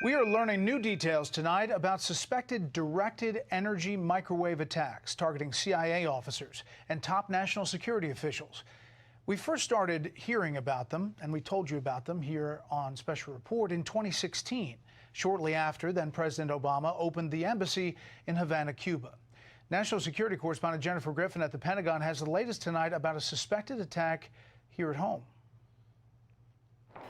We are learning new details tonight about suspected directed energy microwave attacks targeting CIA officers and top national security officials. We first started hearing about them, and we told you about them here on Special Report in 2016, shortly after then President Obama opened the embassy in Havana, Cuba. National security correspondent Jennifer Griffin at the Pentagon has the latest tonight about a suspected attack here at home.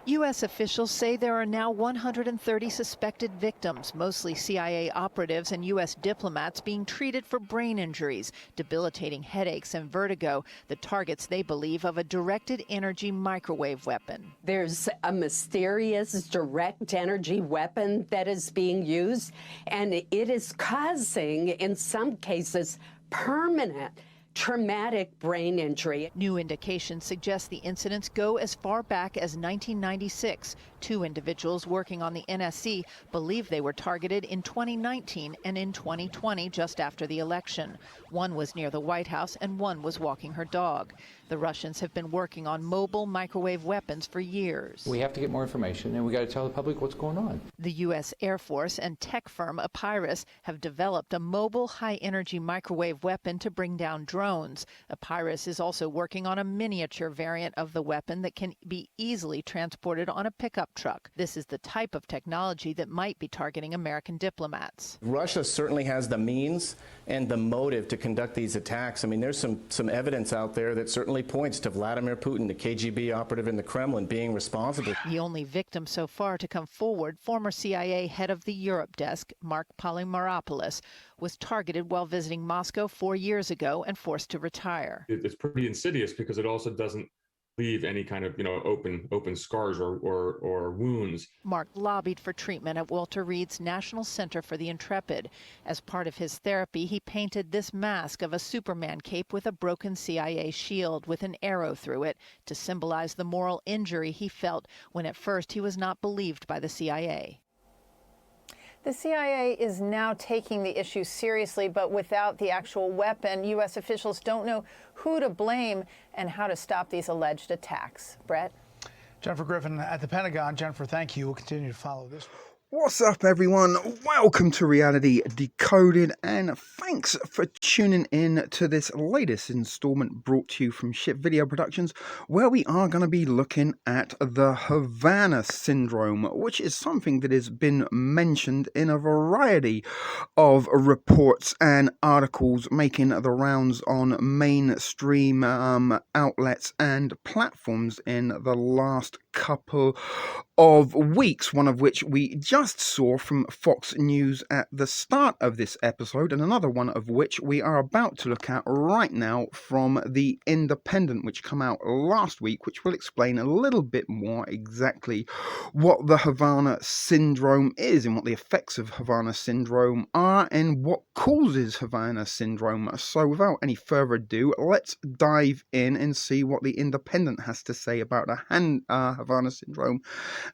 U.S. officials say there are now 130 suspected victims, mostly CIA operatives and U.S. diplomats being treated for brain injuries, debilitating headaches and vertigo, the targets they believe of a directed energy microwave weapon. There's a mysterious direct energy weapon that is being used, and it is causing, in some cases, permanent traumatic brain injury. New indications suggest the incidents go as far back as 1996. Two individuals working on the NSC believe they were targeted in 2019 and in 2020, just after the election. One was near the White House and one was walking her dog. The Russians have been working on mobile microwave weapons for years. We have to get more information, and we got to tell the public what's going on. The U.S. Air Force and tech firm Epirus have developed a mobile high-energy microwave weapon to bring down drones. Epirus is also working on a miniature variant of the weapon that can be easily transported on a pickup truck. This is the type of technology that might be targeting American diplomats. Russia certainly has the means and the motive to conduct these attacks. I mean, there's some evidence out there that certainly points to Vladimir Putin, the KGB operative in the Kremlin, being responsible. The only victim so far to come forward, former CIA head of the Europe desk, Mark Polymeropoulos, was targeted while visiting Moscow 4 years ago and forced to retire. It's pretty insidious because it also doesn't leave any kind of, open scars or wounds. Mark lobbied for treatment at Walter Reed's National Center for the Intrepid. As part of his therapy, he painted this mask of a Superman cape with a broken CIA shield with an arrow through it to symbolize the moral injury he felt when at first he was not believed by the CIA. The CIA is now taking the issue seriously, but without the actual weapon, U.S. officials don't know who to blame and how to stop these alleged attacks. Brett? Jennifer Griffin at the Pentagon. Jennifer, thank you. We'll continue to follow this. What's up, everyone? Welcome to Reality Decoded, and thanks for tuning in to this latest installment brought to you from Ship Video Productions, where we are going to be looking at the Havana Syndrome, which is something that has been mentioned in a variety of reports and articles making the rounds on mainstream outlets and platforms in the last couple of weeks, one of which we just saw from Fox News at the start of this episode, and another one of which we are about to look at right now from The Independent, which came out last week, which will explain a little bit more exactly what the Havana Syndrome is and what the effects of Havana Syndrome are and what causes Havana Syndrome. So without any further ado, let's dive in and see what The Independent has to say about the Havana Syndrome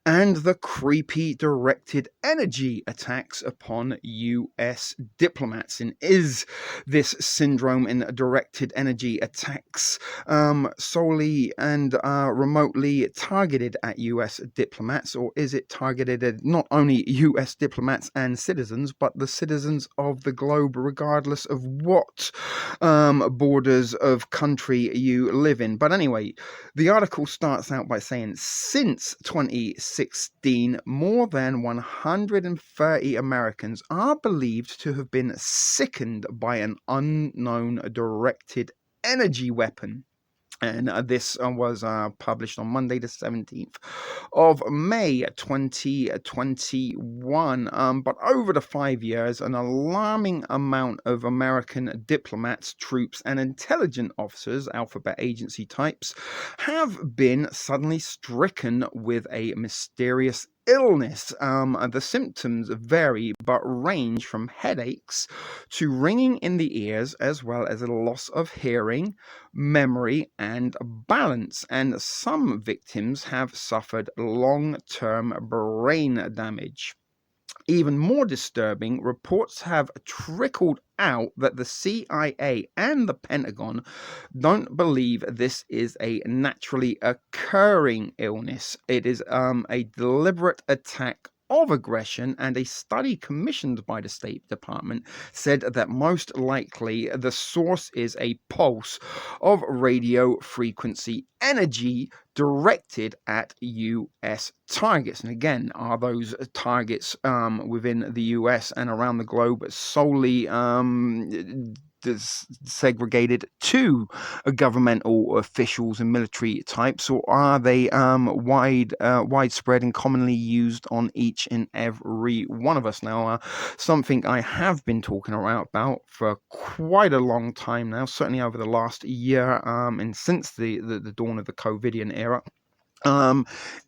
and the creepy directed energy attacks upon U.S. diplomats. And is this syndrome and directed energy attacks solely and remotely targeted at U.S. diplomats, or is it targeted at not only U.S. diplomats and citizens, but the citizens of the globe, regardless of what borders of country you live in? But anyway, the article starts out by saying, since 2016, more than 130 Americans are believed to have been sickened by an unknown directed energy weapon. And this was published on Monday, the 17th of May, 2021. But over the 5 years, an alarming amount of American diplomats, troops, and intelligence officers, alphabet agency types, have been suddenly stricken with a mysterious illness. The symptoms vary but range from headaches to ringing in the ears, as well as a loss of hearing, memory, and balance. And some victims have suffered long-term brain damage. Even more disturbing, reports have trickled out that the CIA and the Pentagon don't believe this is a naturally occurring illness. It is a deliberate attack of aggression, and a study commissioned by the State Department said that most likely the source is a pulse of radio frequency energy directed at US targets. And again, are those targets within the US and around the globe solely segregated to governmental officials and military types, or are they widespread and commonly used on each and every one of us? Now, something I have been talking about for quite a long time now, certainly over the last year, and since the dawn of the COVIDian era,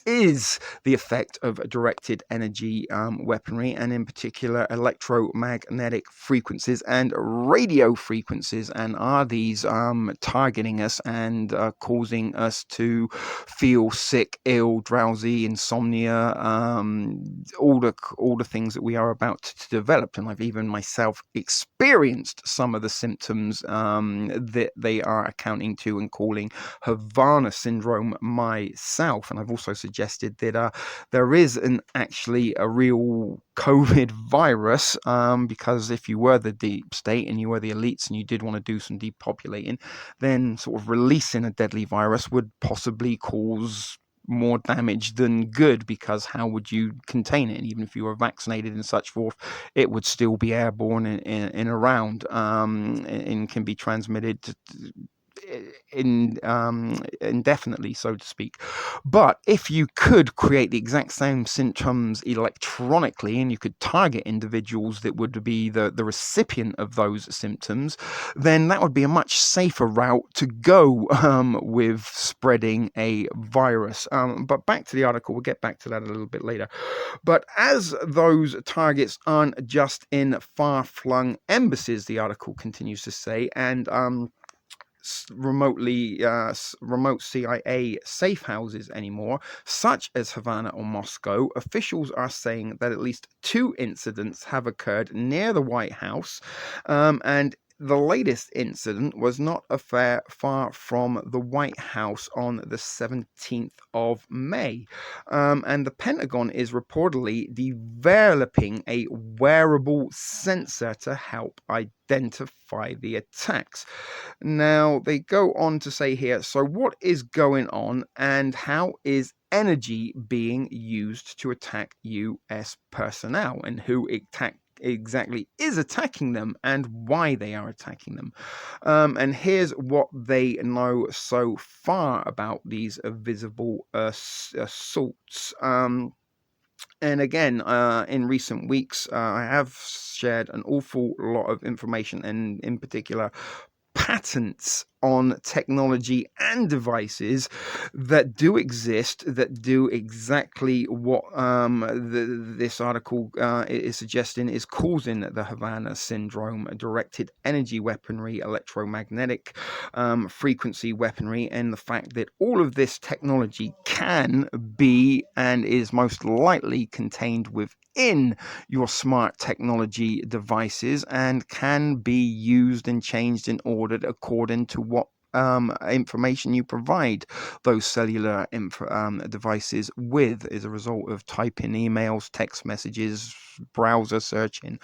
is the effect of directed energy weaponry, and in particular electromagnetic frequencies and radio frequencies, and are these targeting us and causing us to feel sick, ill, drowsy, insomnia, all the things that we are about to develop. And I've even myself experienced some of the symptoms that they are accounting to and calling Havana syndrome myself. And I've also suggested that there is actually a real COVID virus, because if you were the deep state and you were the elites and you did want to do some depopulating, then sort of releasing a deadly virus would possibly cause more damage than good, because how would you contain it? And even if you were vaccinated and such forth, it would still be airborne in around, and can be transmitted indefinitely, so to speak. But if you could create the exact same symptoms electronically, and you could target individuals that would be the recipient of those symptoms, then that would be a much safer route to go with spreading a virus. But back to the article, we'll get back to that a little bit later. But as those targets aren't just in far-flung embassies, the article continues to say, and remote CIA safe houses anymore, such as Havana or Moscow, officials are saying that at least 2 incidents have occurred near the White House, and the latest incident was not far from the White House on the 17th of May. And the Pentagon is reportedly developing a wearable sensor to help identify the attacks. Now, they go on to say here, so what is going on, and how is energy being used to attack US personnel, and who exactly is attacking them, and why they are attacking them? And here's what they know so far about these visible assaults. And again, in recent weeks, I have shared an awful lot of information, and in particular patents on technology and devices that do exist, that do exactly what this article is suggesting is causing the Havana syndrome: directed energy weaponry, electromagnetic frequency weaponry, and the fact that all of this technology can be and is most likely contained within your smart technology devices, and can be used and changed and ordered according to what information you provide those cellular devices with, as a result of typing emails, text messages, browser searching.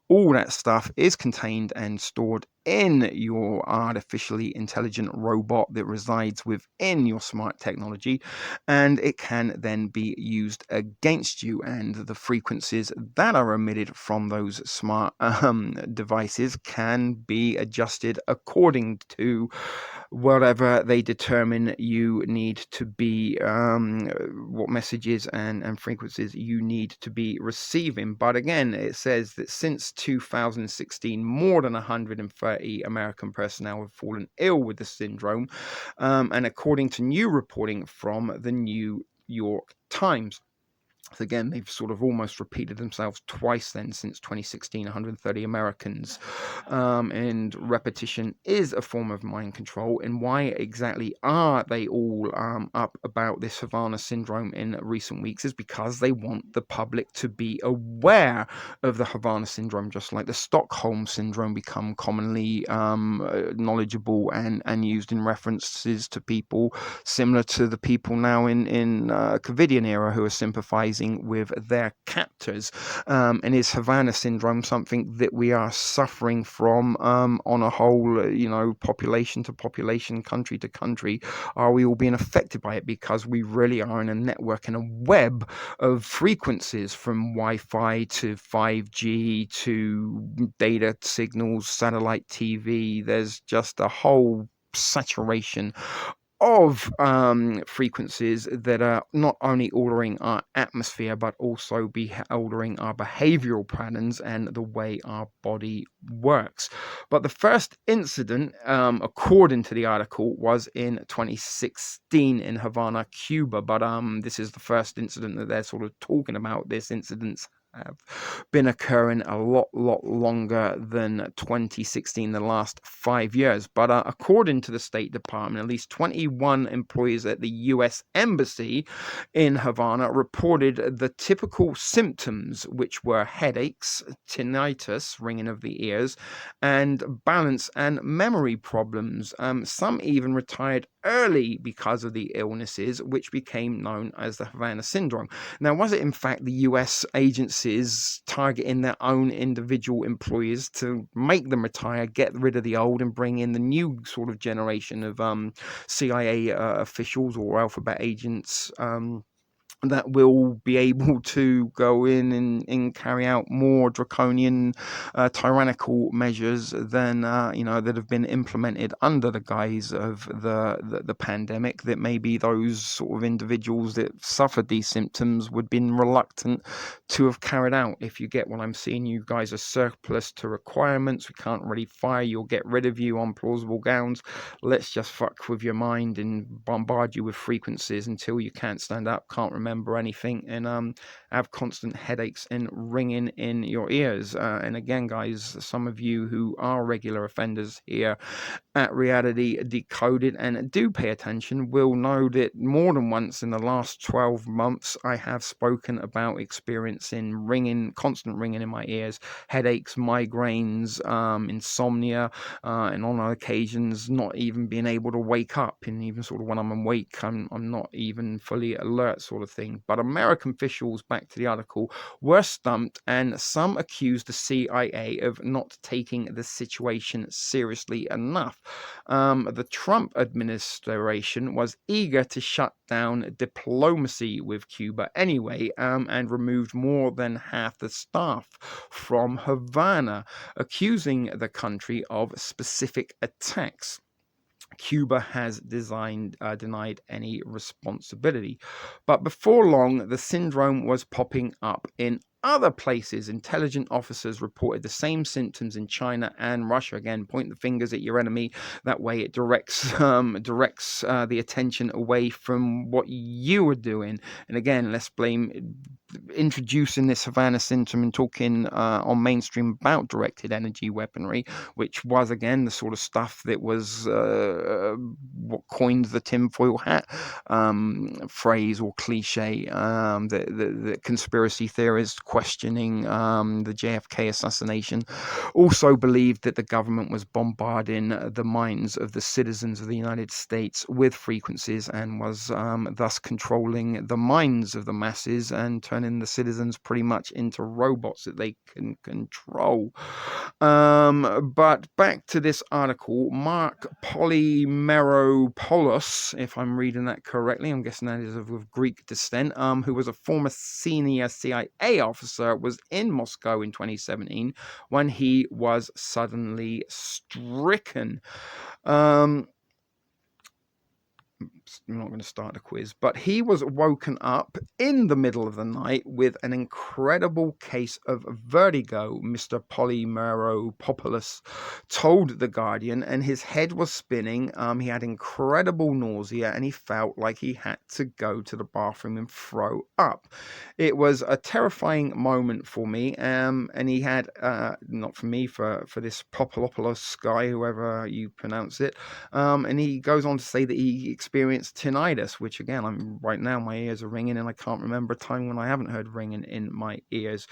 All that stuff is contained and stored in your artificially intelligent robot that resides within your smart technology, and it can then be used against you. And the frequencies that are emitted from those smart devices can be adjusted according to whatever they determine you need to be, what messages and frequencies you need to be receiving. But again, it says that since 2016, more than 130 American personnel have fallen ill with the syndrome, and according to new reporting from the New York Times. So again, they've sort of almost repeated themselves twice then since 2016, 130 Americans. And repetition is a form of mind control. And why exactly are they all up about this Havana syndrome in recent weeks is because they want the public to be aware of the Havana syndrome, just like the Stockholm syndrome become commonly knowledgeable and used in references to people similar to the people now in COVIDian era who are sympathizing sympathizing with their captors. And is Havana syndrome something that we are suffering from on a whole, population to population, country to country? Are we all being affected by it because we really are in a network and a web of frequencies, from Wi-Fi to 5G to data signals, satellite TV? There's just a whole saturation of frequencies that are not only altering our atmosphere but also be altering our behavioral patterns and the way our body works. But the first incident, according to the article, was in 2016 in Havana, Cuba. But this is the first incident that they're sort of talking about. This incident's have been occurring a lot longer than 2016, the last 5 years. But according to the State Department, at least 21 employees at the U.S. Embassy in Havana reported the typical symptoms, which were headaches, tinnitus, ringing of the ears, and balance and memory problems. Some even retired early because of the illnesses, which became known as the Havana syndrome. Now, was it in fact the US agencies targeting their own individual employees to make them retire, get rid of the old, and bring in the new sort of generation of CIA officials or alphabet agents? That will be able to go in and carry out more draconian, tyrannical measures than that have been implemented under the guise of the pandemic. That maybe those sort of individuals that suffered these symptoms would have been reluctant to have carried out. If you get what I'm seeing, you guys are surplus to requirements. We can't really fire you or get rid of you on plausible grounds. Let's just fuck with your mind and bombard you with frequencies until you can't stand up, can't remember anything, and have constant headaches and ringing in your ears. And again, guys, some of you who are regular offenders here at Reality Decoded and do pay attention will know that more than once in the last 12 months I have spoken about experiencing constant ringing in my ears, headaches, migraines, insomnia, and on occasions not even being able to wake up. And even sort of when I'm awake, I'm not even fully alert, sort of thing. But American officials, back to the article, were stumped, and some accused the CIA of not taking the situation seriously enough. The Trump administration was eager to shut down diplomacy with Cuba anyway, and removed more than half the staff from Havana, accusing the country of specific attacks. Cuba has denied any responsibility. But before long, the syndrome was popping up in other places. Intelligence officers reported the same symptoms in China and Russia. Again, point the fingers at your enemy. That way it directs the attention away from what you are doing. And again, let's blame introducing this Havana syndrome and talking on mainstream about directed energy weaponry, which was again the sort of stuff that was what coined the tinfoil hat phrase or cliche. The conspiracy theorists questioning the JFK assassination also believed that the government was bombarding the minds of the citizens of the United States with frequencies and was thus controlling the minds of the masses and turning the citizens pretty much into robots that they can control. But back to this article, Mark Polymeropoulos, if I'm reading that correctly, I'm guessing that is of Greek descent, who was a former senior CIA officer, was in Moscow in 2017 when he was suddenly stricken. I'm not going to start a quiz, but he was woken up in the middle of the night with an incredible case of vertigo, Mr. Polymeropoulos told The Guardian, and his head was spinning. He had incredible nausea and he felt like he had to go to the bathroom and throw up. It was a terrifying moment for me, and he had, not for me, for this Popolopoulos guy, whoever you pronounce it, and he goes on to say that he experienced experience tinnitus, which again, right now my ears are ringing and I can't remember a time when I haven't heard ringing in my ears.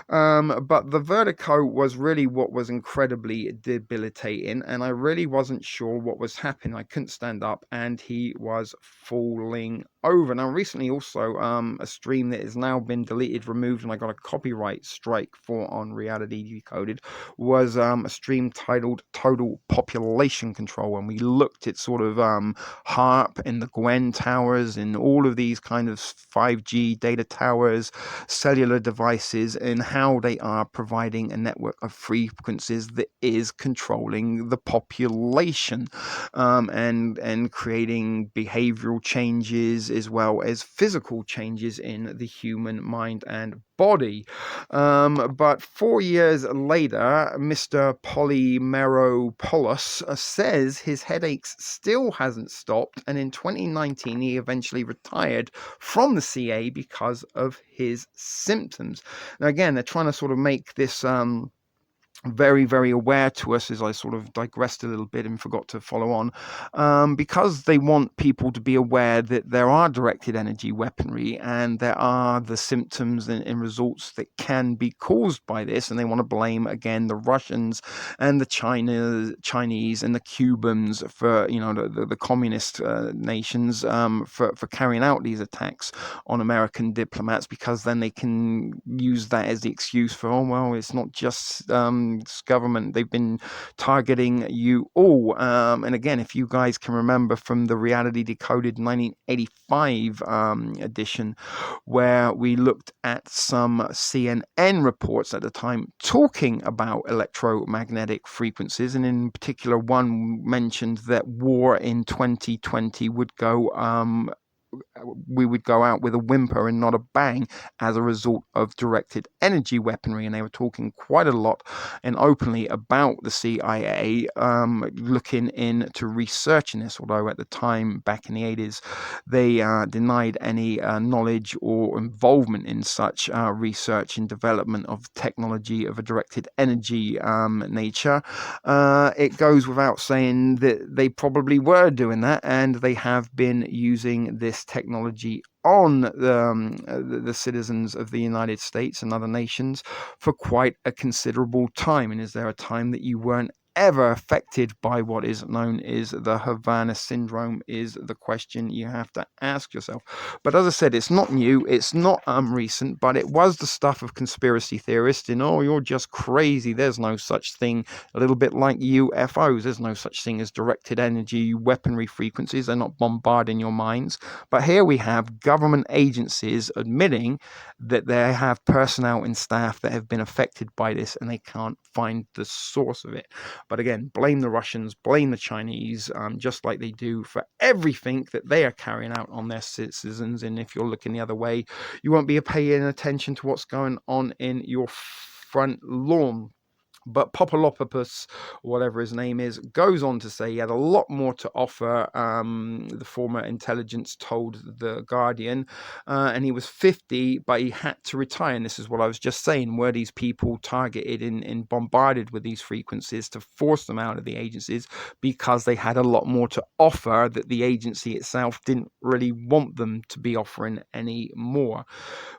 But the vertigo was really what was incredibly debilitating, and I really wasn't sure what was happening. I couldn't stand up, and he was falling over. Now, recently, also, a stream that has now been deleted, removed, and I got a copyright strike for on Reality Decoded was a stream titled Total Population Control, and we looked at sort of HARP and the Gwen towers and all of these kind of 5G data towers, cellular devices, and how they are providing a network of frequencies that is controlling the population, and creating behavioral changes as well as physical changes in the human mind and body. But 4 years later, Mr. Polymeropoulos says his headaches still hasn't stopped, and in 2019 he eventually retired from the CA because of his symptoms. Now again, they're trying to sort of make this very, very aware to us, as I sort of digressed a little bit and forgot to follow on, because they want people to be aware that there are directed energy weaponry and there are the symptoms and results that can be caused by this, and they want to blame again the Russians and the Chinese and the Cubans for, you know, the communist nations, for carrying out these attacks on American diplomats, because then they can use that as the excuse for, oh well, it's not just government, they've been targeting you all. And again, if you guys can remember from the Reality Decoded 1985 edition, where we looked at some CNN reports at the time talking about electromagnetic frequencies, and in particular one mentioned that war in 2020 would go we would go out with a whimper and not a bang as a result of directed energy weaponry. And they were talking quite a lot and openly about the CIA looking into researching this, although at the time, back in the 80s, they denied any knowledge or involvement in such research and development of technology of a directed energy nature. It goes without saying that they probably were doing that, and they have been using this technology on the citizens of the United States and other nations for quite a considerable time. And is there a time that you weren't ever affected by what is known as the Havana syndrome, is the question you have to ask yourself. But as I said, it's not new, it's not recent, but it was the stuff of conspiracy theorists and, oh, you're just crazy, there's no such thing. A little bit like UFOs, there's no such thing as directed energy weaponry frequencies, they're not bombarding your minds. But here we have government agencies admitting that they have personnel and staff that have been affected by this, and they can't find the source of it. But again, blame the Russians, blame the Chinese, just like they do for everything that they are carrying out on their citizens. And if you're looking the other way, you won't be paying attention to what's going on in your front lawn. But Popolopopus, whatever his name is, goes on to say he had a lot more to offer, the former intelligence told The Guardian, and he was 50, but he had to retire. And this is what I was just saying, were these people targeted and bombarded with these frequencies to force them out of the agencies because they had a lot more to offer that the agency itself didn't really want them to be offering anymore.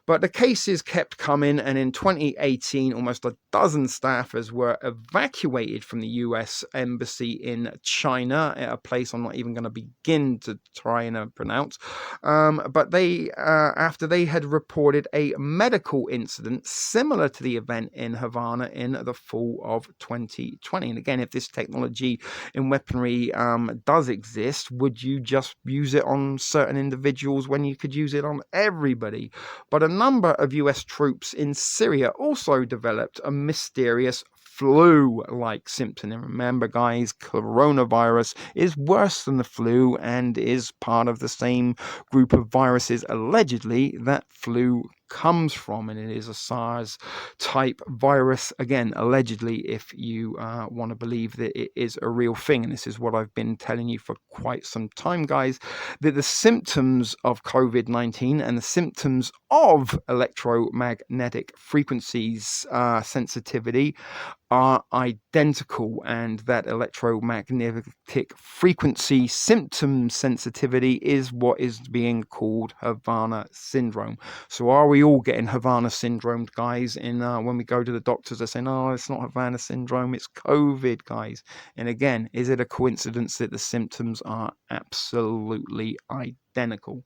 But the cases kept coming, and in 2018, almost a dozen staffers were evacuated from the US embassy in China, at a place I'm not even going to begin to try and pronounce. But they, after they had reported a medical incident similar to the event in Havana in the fall of 2020. And again, if this technology in weaponry does exist, would you just use it on certain individuals when you could use it on everybody? But a number of US troops in Syria also developed a mysterious flu-like symptom. And remember, guys, coronavirus is worse than the flu and is part of the same group of viruses, allegedly, that flu comes from, and it is a SARS type virus, again allegedly, if you want to believe that it is a real thing. And this is what I've been telling you for quite some time, guys, that the symptoms of COVID-19 and the symptoms of electromagnetic frequencies sensitivity are identical, and that electromagnetic frequency symptom sensitivity is what is being called Havana syndrome. So are we all getting Havana syndrome, guys? In when we go to the doctors, they're saying, oh, it's not Havana syndrome, it's COVID, guys. And again, is it a coincidence that the symptoms are absolutely identical?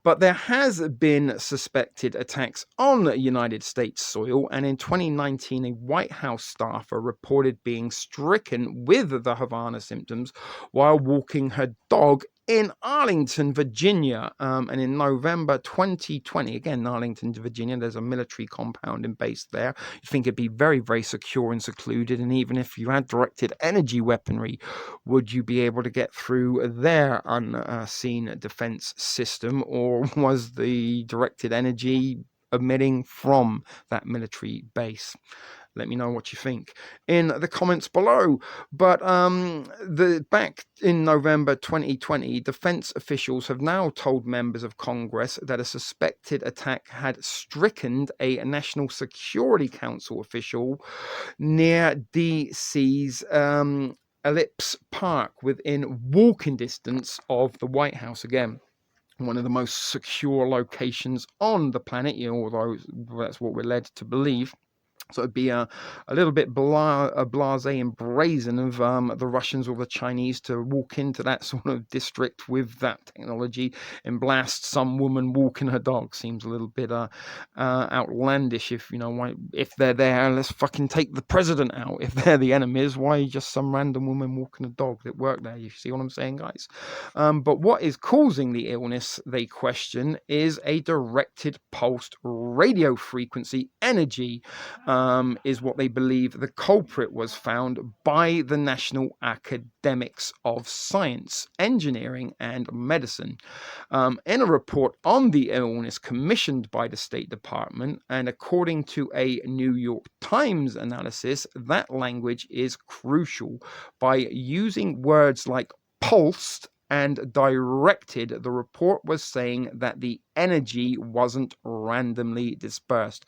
But there has been suspected attacks on United States soil, and in 2019, a White House staffer reported being stricken with the Havana symptoms while walking her dog in Arlington, Virginia. And in November 2020, again, Arlington, Virginia, there's a military compound and base there. You think it'd be very, very secure and secluded. And even if you had directed energy weaponry, would you be able to get through their unseen defense system, or was the directed energy emitting from that military base? Let me know what you think in the comments below. But back in November 2020, defense officials have now told members of Congress that a suspected attack had stricken a National Security Council official near DC's Ellipse Park, within walking distance of the White House. Again, one of the most secure locations on the planet, although that's what we're led to believe. So it'd be a little bit blasé and brazen of the Russians or the Chinese to walk into that sort of district with that technology and blast some woman walking her dog. Seems a little bit outlandish. If they're there, let's fucking take the president out. If they're the enemies, why just some random woman walking a dog that worked there? You see what I'm saying, guys? But what is causing the illness, they question, is a directed pulsed radio frequency energy. Is what they believe the culprit was found by the National Academics of Science, Engineering and Medicine. In a report on the illness commissioned by the State Department, and according to a New York Times analysis, that language is crucial. By using words like pulsed and directed, the report was saying that the energy wasn't randomly dispersed,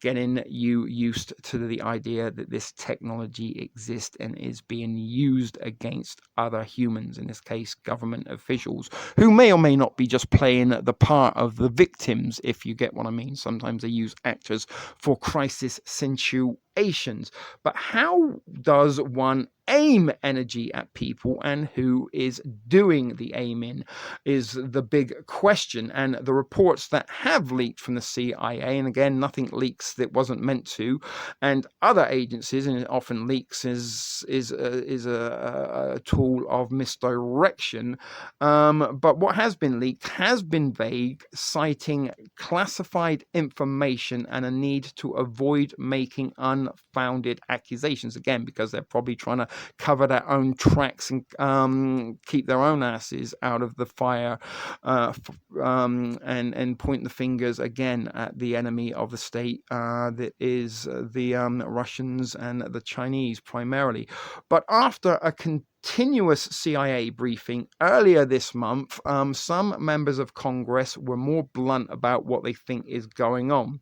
getting you used to the idea that this technology exists and is being used against other humans, in this case government officials, who may or may not be just playing the part of the victims, if you get what I mean. Sometimes they use actors for crisis situations. But how does one aim energy at people, and who is doing the aiming is the big question. And the reports that have leaked from the CIA, and again, nothing leaks that wasn't meant to, and other agencies, and it often leaks is a tool of misdirection. But what has been leaked has been vague, citing classified information and a need to avoid making unfounded accusations, again because they're probably trying to cover their own tracks and keep their own asses out of the fire, and point the fingers again at the enemy of the state, that is the Russians and the Chinese primarily. But after a continuous CIA briefing earlier this month, some members of Congress were more blunt about what they think is going on.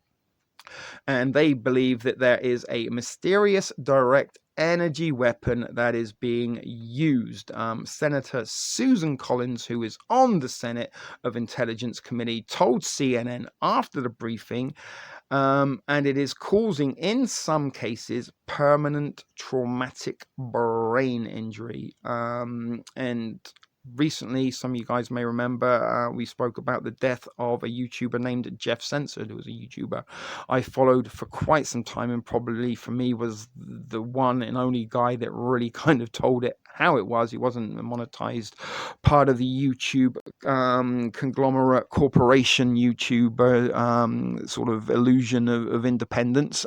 And they believe that there is a mysterious direct energy weapon that is being used. Senator Susan Collins, who is on the Senate of Intelligence Committee, told CNN after the briefing, and it is causing, in some cases, permanent traumatic brain injury. And recently, some of you guys may remember, we spoke about the death of a YouTuber named Jeff Censored, who was a YouTuber I followed for quite some time, and probably for me was the one and only guy that really kind of told it how it was. He wasn't a monetized part of the YouTube conglomerate corporation YouTuber sort of illusion of independence.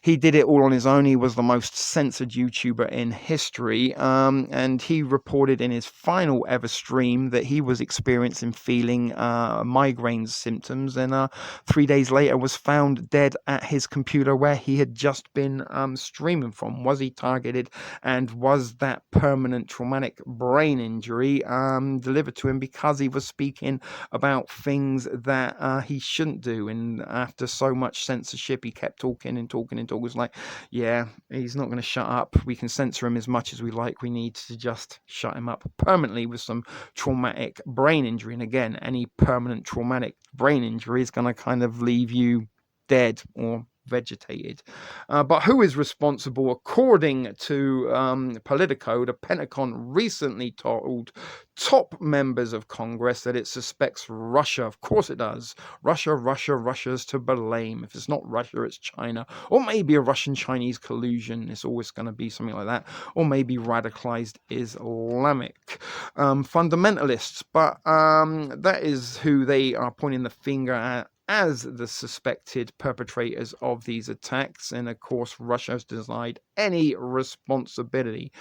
He did it all on his own. He was the most censored YouTuber in history, and he reported in his final ever stream that he was experiencing feeling migraine symptoms, and 3 days later was found dead at his computer where he had just been streaming from. Was he targeted, and was that permanent traumatic brain injury delivered to him because he was speaking about things that he shouldn't do. And after so much censorship, he kept talking and talking and talking. It was like, yeah, he's not going to shut up. We can censor him as much as we like. We need to just shut him up permanently with some traumatic brain injury. And again, any permanent traumatic brain injury is going to kind of leave you dead or vegetated. But who is responsible? According to Politico, the Pentagon recently told top members of Congress that it suspects Russia. Of course it does. Russia's to blame. If it's not Russia, it's China. Or maybe a Russian-Chinese collusion. It's always going to be something like that. Or maybe radicalized Islamic fundamentalists. But that is who they are pointing the finger at as the suspected perpetrators of these attacks. And of course, Russia has denied any responsibility.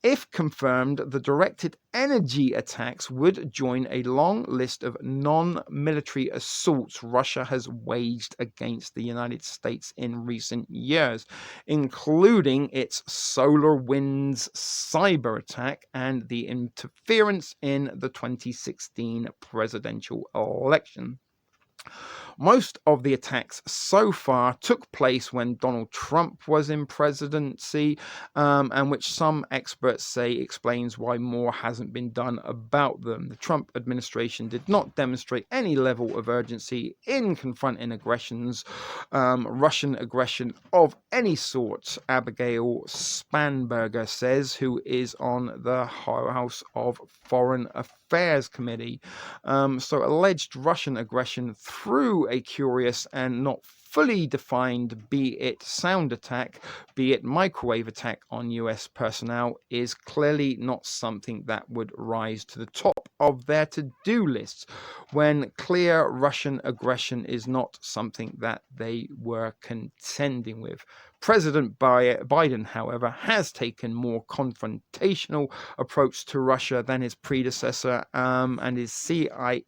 If confirmed, the directed energy attacks would join a long list of non-military assaults Russia has waged against the United States in recent years, including its SolarWinds cyber attack and the interference in the 2016 presidential election. Most of the attacks so far took place when Donald Trump was in presidency, and which some experts say explains why more hasn't been done about them. The Trump administration did not demonstrate any level of urgency in confronting Russian aggression of any sort, Abigail Spanberger says, who is on the House of Foreign Affairs Committee. So alleged Russian aggression through a curious and not fully defined, be it sound attack, be it microwave attack on US personnel, is clearly not something that would rise to the top of their to-do lists, when clear Russian aggression is not something that they were contending with. President Biden, however, has taken more confrontational approach to Russia than his predecessor, and his CIA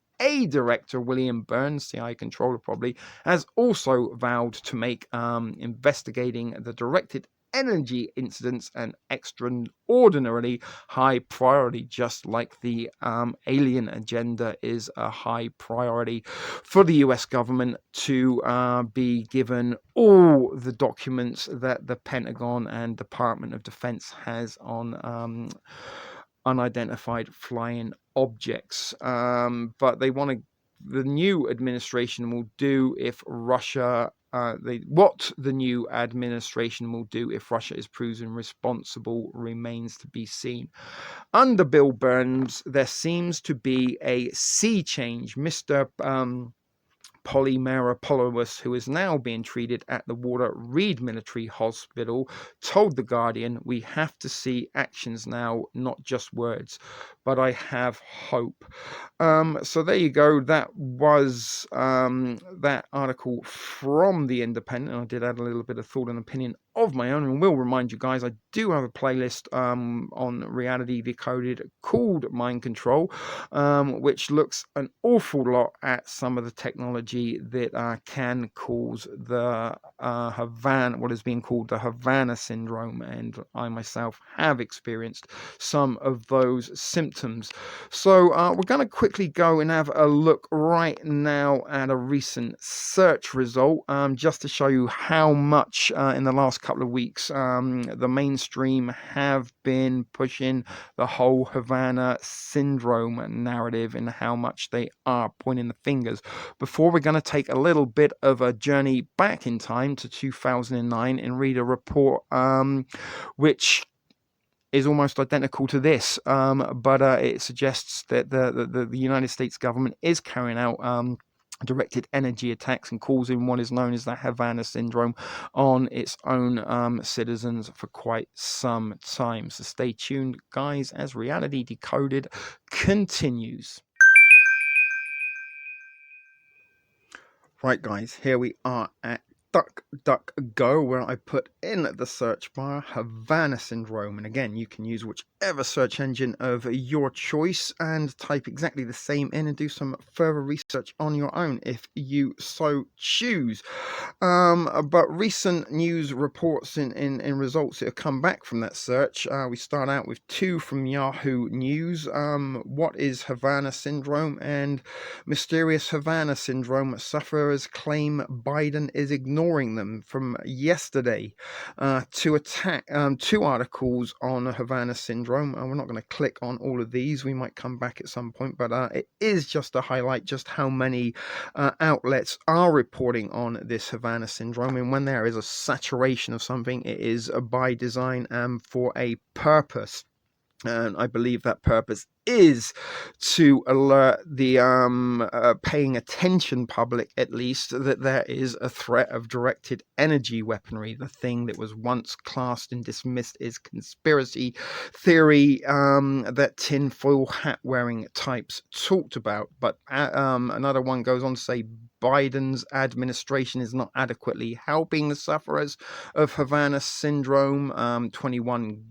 director, William Burns, CIA controller probably, has also vowed to make investigating the directed energy incidents an extraordinarily high priority, just like the alien agenda is a high priority for the US government to be given all the documents that the Pentagon and Department of Defense has on unidentified flying objects. But they want to. The new administration will do if Russia. What the new administration will do if Russia is proven responsible remains to be seen. Under Bill Burns, there seems to be a sea change. Mr. Polymeropoulos, who is now being treated at the Walter Reed Military Hospital, told The Guardian, "We have to see actions now, not just words, but I have hope." So there you go. That was that article from The Independent. I did add a little bit of thought and opinion of my own, and will remind you guys, I do have a playlist on Reality Decoded called Mind Control, which looks an awful lot at some of the technology that can cause the Havana, what is being called the Havana syndrome, and I myself have experienced some of those symptoms. So we're going to quickly go and have a look right now at a recent search result, just to show you how much in the last couple of weeks the mainstream have been pushing the whole Havana syndrome narrative and how much they are pointing the fingers. Before we're going to take a little bit of a journey back in time to 2009 and read a report which is almost identical to this, but it suggests that the United States government is carrying out directed energy attacks and causing what is known as the Havana syndrome on its own citizens for quite some time. So stay tuned, guys, as Reality Decoded continues. Right, guys, here we are at DuckDuckGo. ago where I put in the search bar Havana syndrome. And again, you can use whichever search engine of your choice and type exactly the same in and do some further research on your own if you so choose. But recent news reports in results that have come back from that search, we start out with two from Yahoo News. What is Havana syndrome? And mysterious Havana syndrome sufferers claim Biden is ignoring them. From yesterday, two articles on Havana syndrome. We're not going to click on all of these. We might come back at some point, but it is just to highlight just how many outlets are reporting on this Havana syndrome. And when there is a saturation of something, it is by design and for a purpose. And I believe that purpose is to alert the paying attention public, at least, that there is a threat of directed energy weaponry, the thing that was once classed and dismissed as conspiracy theory that tinfoil hat wearing types talked about. But another one goes on to say Biden's administration is not adequately helping the sufferers of Havana syndrome. 21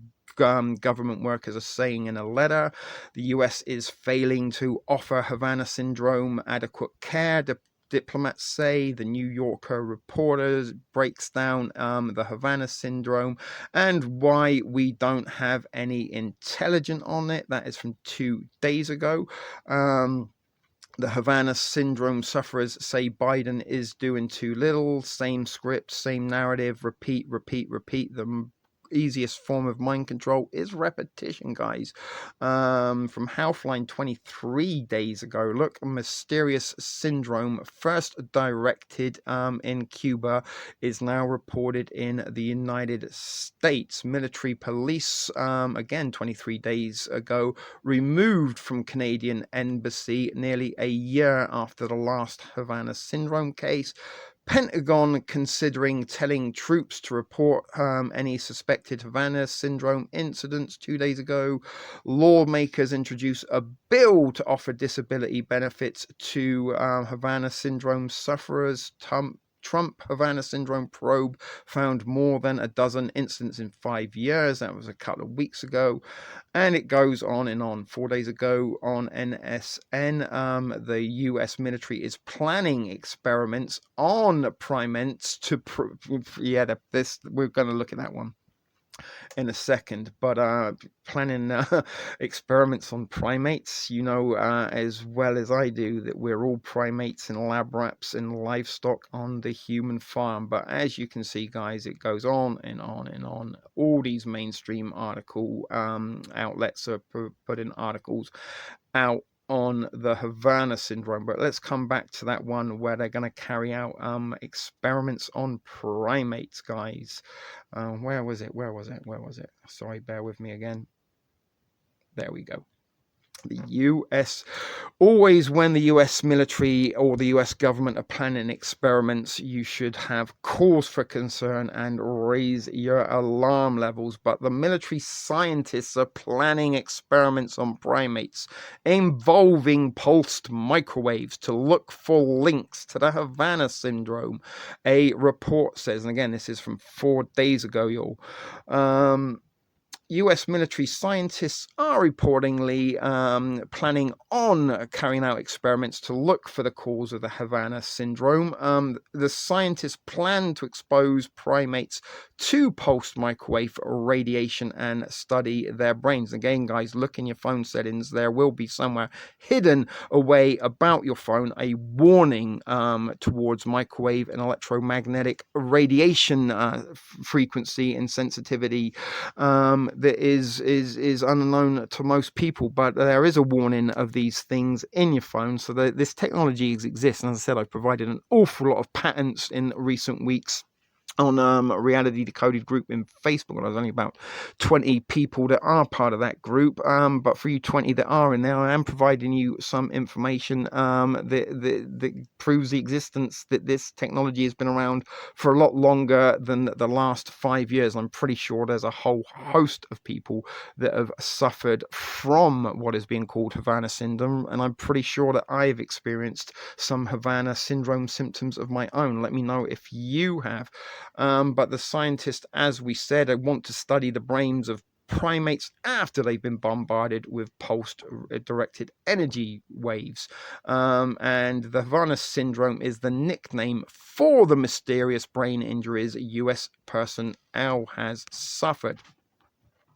government workers are saying in a letter the US is failing to offer Havana syndrome adequate care. Diplomats say. The New Yorker reporters breaks down the Havana syndrome and why we don't have any intelligence on it. That is from 2 days ago. The Havana syndrome sufferers say Biden is doing too little. Same script, same narrative, repeat. The easiest form of mind control is repetition, guys. From Healthline 23 days ago, look, mysterious syndrome first directed in Cuba is now reported in the United States. Military police, again 23 days ago, removed from Canadian embassy nearly a year after the last Havana syndrome case. Pentagon considering telling troops to report any suspected Havana syndrome incidents 2 days ago. Lawmakers introduce a bill to offer disability benefits to Havana syndrome sufferers. Trump Havana syndrome probe found more than a dozen incidents in 5 years. That was a couple of weeks ago. And it goes on and on. 4 days ago on NSN, the US military is planning experiments on primates to we're going to look at that one in a second, but planning experiments on primates, you know as well as I do that we're all primates and lab rats and livestock on the human farm. But as you can see, guys, it goes on and on and on. All these mainstream article outlets are putting articles out on the Havana syndrome. But let's come back to that one where they're going to carry out experiments on primates, guys. Where was it? Sorry, bear with me again. There we go. The US, always when the US military or the US government are planning experiments, you should have cause for concern and raise your alarm levels. But the military scientists are planning experiments on primates involving pulsed microwaves to look for links to the Havana syndrome, a report says. And again, this is from 4 days ago, y'all. US military scientists are reportedly planning on carrying out experiments to look for the cause of the Havana syndrome. The scientists plan to expose primates to pulsed microwave radiation and study their brains. Again, guys, look in your phone settings. There will be somewhere hidden away about your phone a warning towards microwave and electromagnetic radiation frequency and sensitivity that is unknown to most people, but there is a warning of these things in your phone. So that this technology exists, and as I said, I've provided an awful lot of patents in recent weeks on Reality Decoded group in Facebook. There's only about 20 people that are part of that group, but for you 20 that are in there, I am providing you some information that proves the existence that this technology has been around for a lot longer than the last 5 years. I'm pretty sure there's a whole host of people that have suffered from what is being called Havana syndrome, and I'm pretty sure that I've experienced some Havana syndrome symptoms of my own. Let me know if you have. But the scientists, as we said, want to study the brains of primates after they've been bombarded with pulsed directed energy waves. And the Havana syndrome is the nickname for the mysterious brain injuries U.S. personnel has suffered.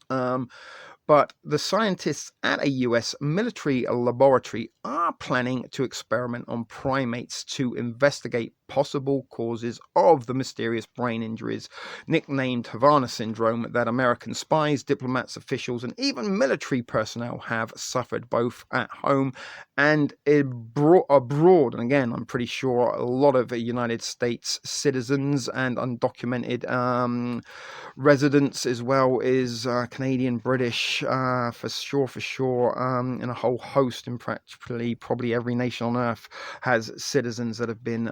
But the scientists at a US military laboratory are planning to experiment on primates to investigate possible causes of the mysterious brain injuries, nicknamed Havana syndrome, that American spies, diplomats, officials, and even military personnel have suffered both at home and abroad. And again, I'm pretty sure a lot of United States citizens and undocumented residents as well as Canadian, British, for sure, and a whole host in practically probably every nation on earth has citizens that have been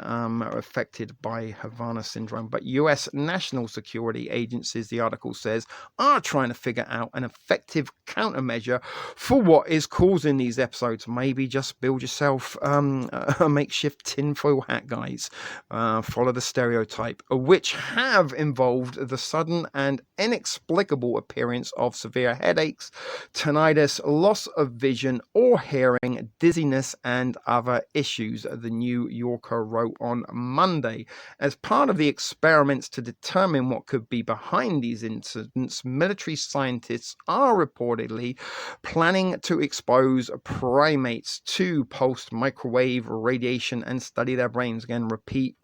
affected by Havana syndrome. But US national security agencies, the article says, are trying to figure out an effective countermeasure for what is causing these episodes. Maybe just build yourself a makeshift tinfoil hat, guys. Follow the stereotype, which have involved the sudden and inexplicable appearance of severe headaches, tinnitus, loss of vision or hearing, dizziness, and other issues, the New Yorker wrote on Monday. As part of the experiments to determine what could be behind these incidents, military scientists are reportedly planning to expose primates to pulsed microwave radiation and study their brains. Again, repeat.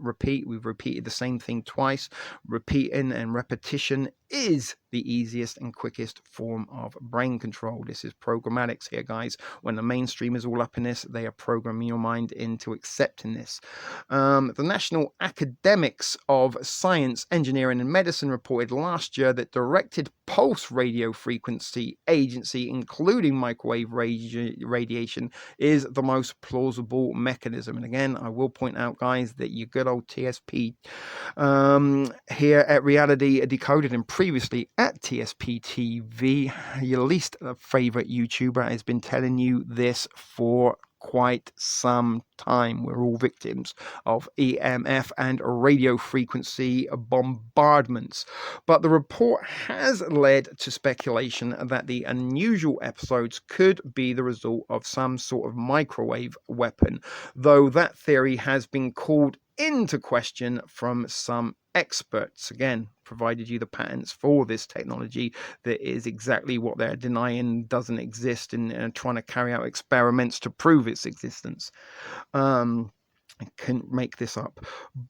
We've repeated the same thing twice. Repeating and repetition is the easiest and quickest form of brain control. This is programmatics here, guys. When the mainstream is all up in this, they are programming your mind into accepting this. The National Academics of Science, Engineering and Medicine reported last year that directed pulse radio frequency agency, including microwave radiation, is the most plausible mechanism. And again, I will point out, guys, that your good old TSP here at Reality Decoded and previously at TSP TV, your least favorite YouTuber, has been telling you this for quite some time. We're all victims of EMF and radio frequency bombardments. But the report has led to speculation that the unusual episodes could be the result of some sort of microwave weapon, though that theory has been called into question from some experts. Again, provided you the patents for this technology, that is exactly what they're denying doesn't exist, and trying to carry out experiments to prove its existence. I couldn't make this up,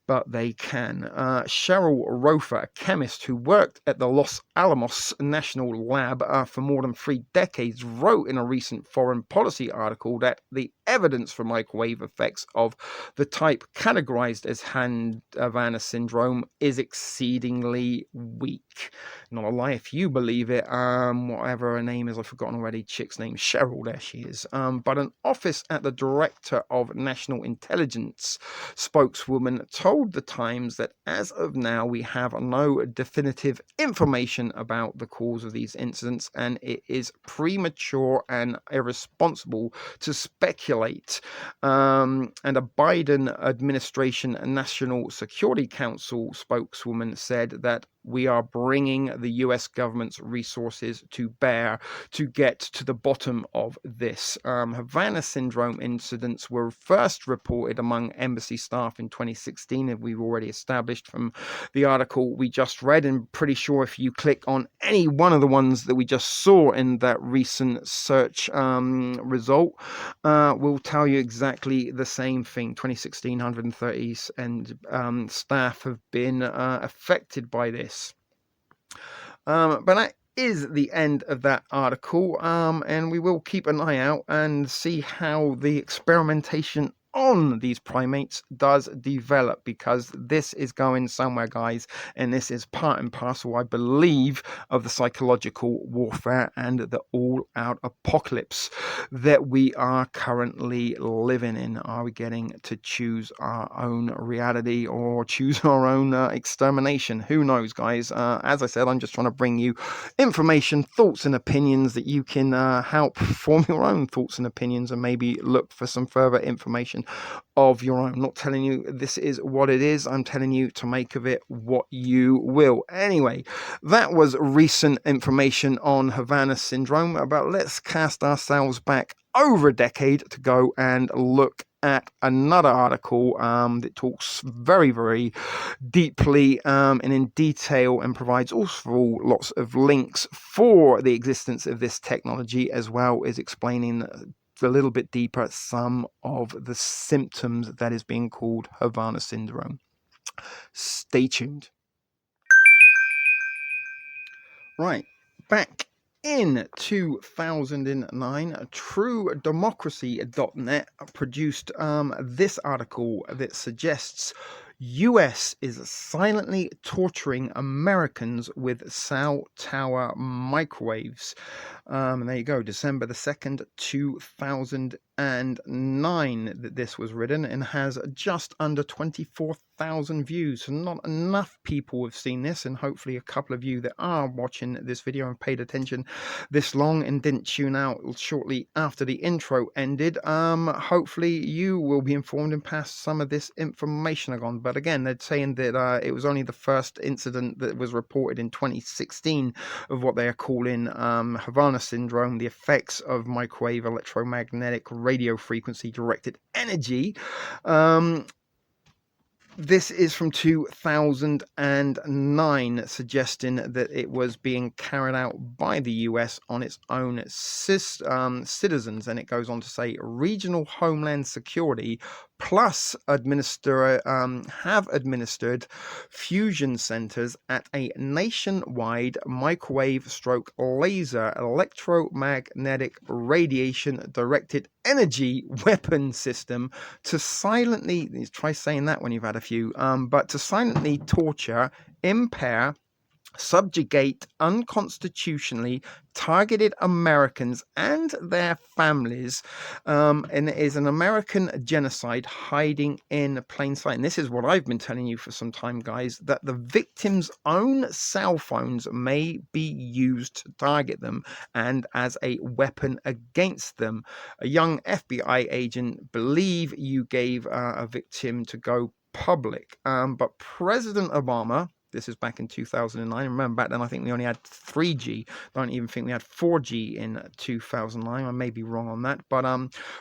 but they can. Cheryl Rofer, a chemist who worked at the Los Alamos National Lab for more than 3 decades, wrote in a recent foreign policy article that the evidence for microwave effects of the type categorized as Havana syndrome is exceedingly weak. Not a lie if you believe it. Whatever her name is, I've forgotten already. Chick's name, Cheryl, there she is. But an office at the Director of National Intelligence spokeswoman told the Times that as of now we have no definitive information about the cause of these incidents, and it is premature and irresponsible to speculate. And a Biden administration National Security Council spokeswoman said that we are bringing the US government's resources to bear to get to the bottom of this. Havana syndrome incidents were first reported among embassy staff in 2016, as we've already established from the article we just read. And pretty sure if you click on any one of the ones that we just saw in that recent search result, will tell you exactly the same thing. 2016, 130 and staff have been affected by this. But that is the end of that article, and we will keep an eye out and see how the experimentation on these primates does develop, because this is going somewhere, guys, and this is part and parcel, I believe, of the psychological warfare and the all-out apocalypse that we are currently living in. Are we getting to choose our own reality or choose our own extermination? Who knows, guys? As I said, I'm just trying to bring you information, thoughts and opinions that you can help form your own thoughts and opinions, and maybe look for some further information of your own. I'm not telling you this is what it is. I'm telling you to make of it what you will. Anyway, that was recent information on Havana syndrome. But let's cast ourselves back over a decade to go and look at another article that talks very, very deeply and in detail and provides also lots of links for the existence of this technology, as well as explaining a little bit deeper some of the symptoms that is being called Havana syndrome. Stay tuned. Right, back in 2009, TrueDemocracy.net produced this article that suggests US is silently torturing Americans with cell tower microwaves. And there you go, December the 2nd, 2009 that this was written, and has just under 24,000 views. So not enough people have seen this, and hopefully a couple of you that are watching this video and paid attention this long and didn't tune out shortly after the intro ended, hopefully you will be informed and pass some of this information on. But again, they're saying that it was only the first incident that was reported in 2016 of what they are calling Havana syndrome, the effects of microwave electromagnetic radio frequency directed energy. This is from 2009, suggesting that it was being carried out by the US on its own citizens. And it goes on to say regional homeland security plus have administered fusion centers at a nationwide microwave stroke laser electromagnetic radiation directed energy weapon system to silently, try saying that when you've had a few, but to silently torture, impair, subjugate, unconstitutionally targeted Americans and their families, and it is an American genocide hiding in plain sight. And this is what I've been telling you for some time, guys, that the victims' own cell phones may be used to target them and as a weapon against them. A young FBI agent believe you gave a victim to go public, but President Obama, this is back in 2009. Remember, back then I think we only had 3G. I don't even think we had 4G in 2009. I may be wrong on that. But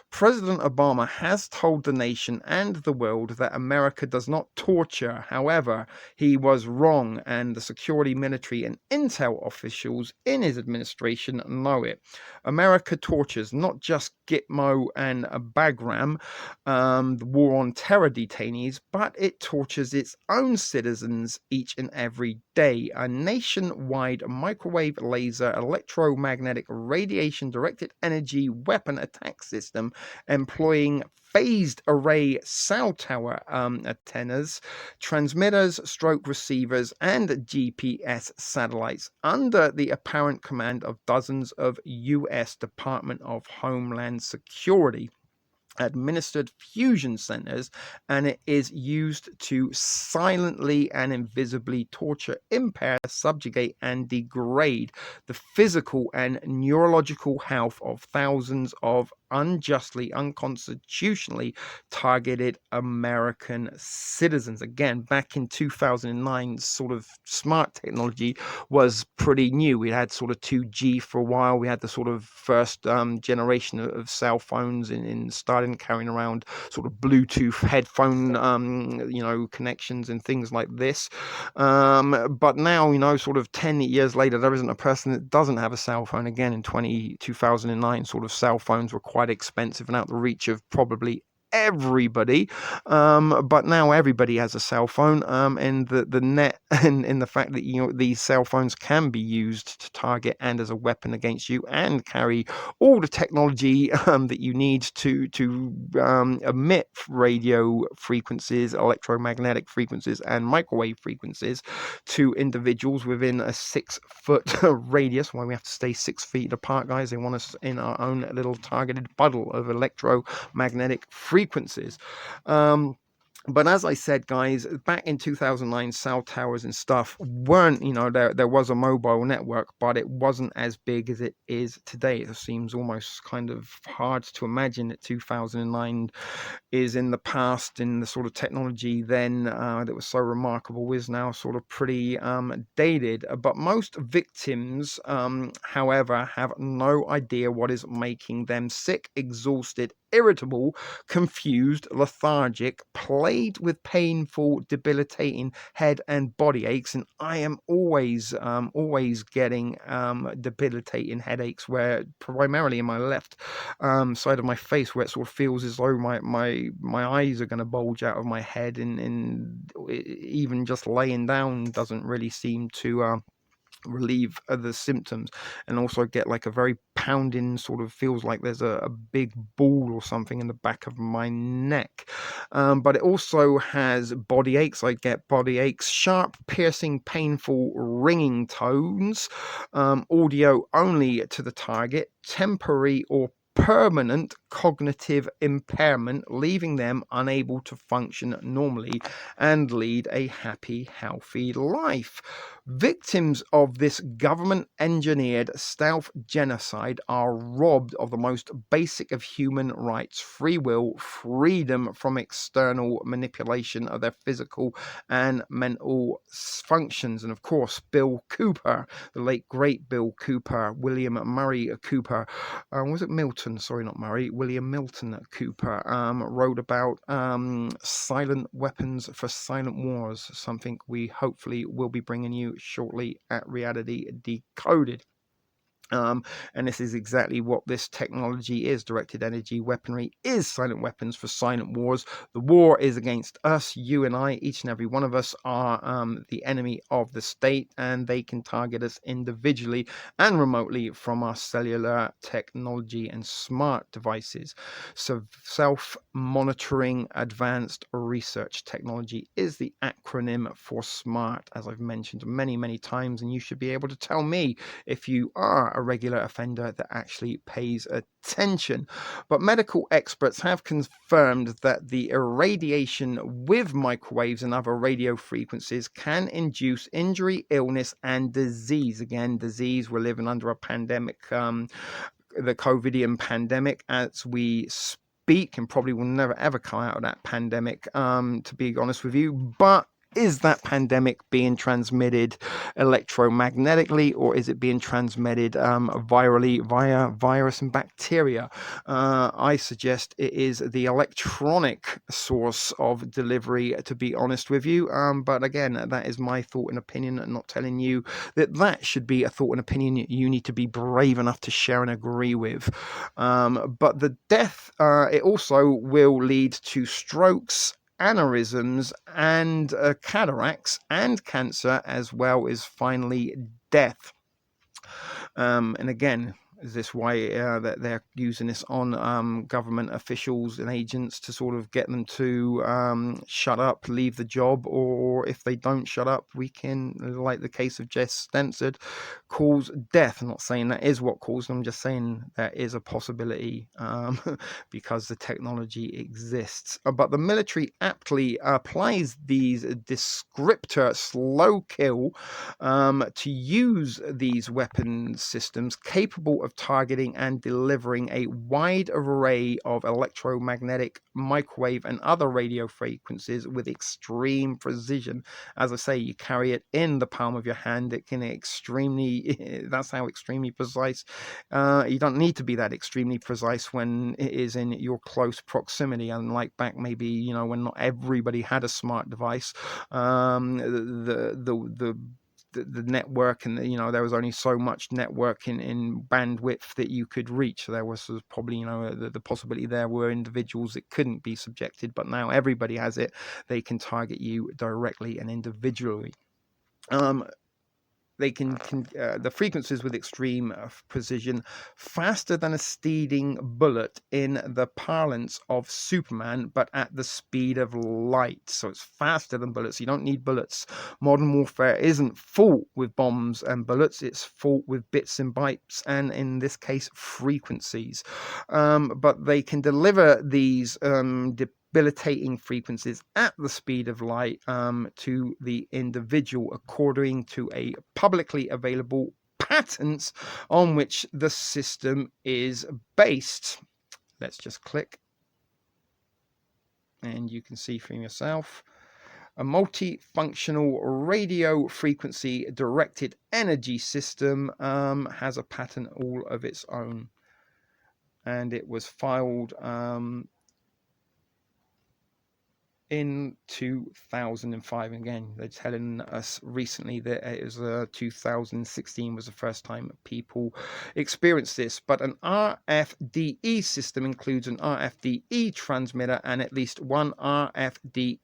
President Obama has told the nation and the world that America does not torture. However, he was wrong, and the security, military, and intel officials in his administration know it. America tortures not just Gitmo and Bagram, the war on terror detainees, but it tortures its own citizens each and every day. A nationwide microwave laser electromagnetic radiation directed energy weapon attack system employing phased array cell tower antennas, transmitters, stroke receivers, and GPS satellites under the apparent command of dozens of US Department of Homeland Security administered fusion centers, and it is used to silently and invisibly torture, impair, subjugate, and degrade the physical and neurological health of thousands of unjustly, unconstitutionally targeted American citizens. Again, back in 2009, sort of smart technology was pretty new. We had sort of 2G for a while. We had the sort of first generation of cell phones in starting carrying around sort of Bluetooth headphone, connections and things like this. But now, sort of 10 years later, there isn't a person that doesn't have a cell phone. Again, in 2009, sort of cell phones were quite expensive and out the reach of probably everybody, but now everybody has a cell phone, and the net and the fact that these cell phones can be used to target and as a weapon against you and carry all the technology that you need to emit radio frequencies, electromagnetic frequencies, and microwave frequencies to individuals within a 6-foot radius. Why we have to stay 6 feet apart, guys? They want us in our own little targeted puddle of electromagnetic frequencies. But as I said, guys, back in 2009, cell towers and stuff weren't, there was a mobile network, but it wasn't as big as it is today. It seems almost kind of hard to imagine that 2009 is in the past, in the sort of technology then that was so remarkable is now sort of pretty dated. But most victims, however, have no idea what is making them sick, exhausted, irritable, confused, lethargic, plagued with painful, debilitating head and body aches. And I am always getting debilitating headaches, where primarily in my left side of my face, where it sort of feels as though my eyes are going to bulge out of my head, and even just laying down doesn't really seem to relieve the symptoms. And also get like a very pounding, sort of feels like there's a big ball or something in the back of my neck. But it also has body aches. I get body aches, sharp, piercing, painful, ringing tones, audio only to the target, temporary or permanent cognitive impairment, leaving them unable to function normally and lead a happy, healthy life. Victims of this government engineered stealth genocide are robbed of the most basic of human rights: free will, freedom from external manipulation of their physical and mental functions. And of course, Bill Cooper, the late great Bill Cooper, William Murray Cooper, was it Milton? Sorry, not Murray, William Milton Cooper, wrote about silent weapons for silent wars, something we hopefully will be bringing you shortly at Reality Decoded. And this is exactly what this technology is. Directed energy weaponry is silent weapons for silent wars. The war is against us, you and I. Each and every one of us are the enemy of the state, and they can target us individually and remotely from our cellular technology and smart devices. So self-monitoring advanced research technology is the acronym for SMART, as I've mentioned many times, and you should be able to tell me if you are a regular offender that actually pays attention. But medical experts have confirmed that the irradiation with microwaves and other radio frequencies can induce injury, illness, and disease. Again, disease, we're living under a pandemic, the COVIDian pandemic as we speak, and probably will never ever come out of that pandemic, to be honest with you. But is that pandemic being transmitted electromagnetically, or is it being transmitted virally via virus and bacteria? I suggest it is the electronic source of delivery, to be honest with you. But again, that is my thought and opinion. I'm not telling you that should be a thought and opinion you need to be brave enough to share and agree with. But the death, it also will lead to strokes, aneurysms, and cataracts, and cancer, as well as finally death. And again, is this why that they're using this on government officials and agents to sort of get them to shut up, leave the job, or if they don't shut up, we can, like the case of Jess Stenson, cause death. I'm not saying that is what caused them, I'm just saying there is a possibility because the technology exists. But the military aptly applies these descriptor slow kill to use these weapon systems capable of targeting and delivering a wide array of electromagnetic, microwave, and other radio frequencies with extreme precision. As I say, you carry it in the palm of your hand. It can that's how extremely precise. You don't need to be that extremely precise when it is in your close proximity, unlike back maybe, when not everybody had a smart device. The network, and there was only so much network in bandwidth that you could reach. So there was probably the possibility there were individuals that couldn't be subjected, but now everybody has it. They can target you directly and individually. They can the frequencies with extreme precision, faster than a speeding bullet in the parlance of Superman, but at the speed of light. So it's faster than bullets. You don't need bullets. Modern warfare isn't fought with bombs and bullets. It's fought with bits and bytes, and in this case, frequencies. But they can deliver these debilitating frequencies at the speed of light to the individual, according to a publicly available patents on which the system is based. Let's just click and you can see for yourself. A multifunctional radio frequency directed energy system has a patent all of its own, and it was filed in 2005. Again, they're telling us recently that it was 2016 was the first time people experienced this. But an RFDE system includes an RFDE transmitter and at least one RFDE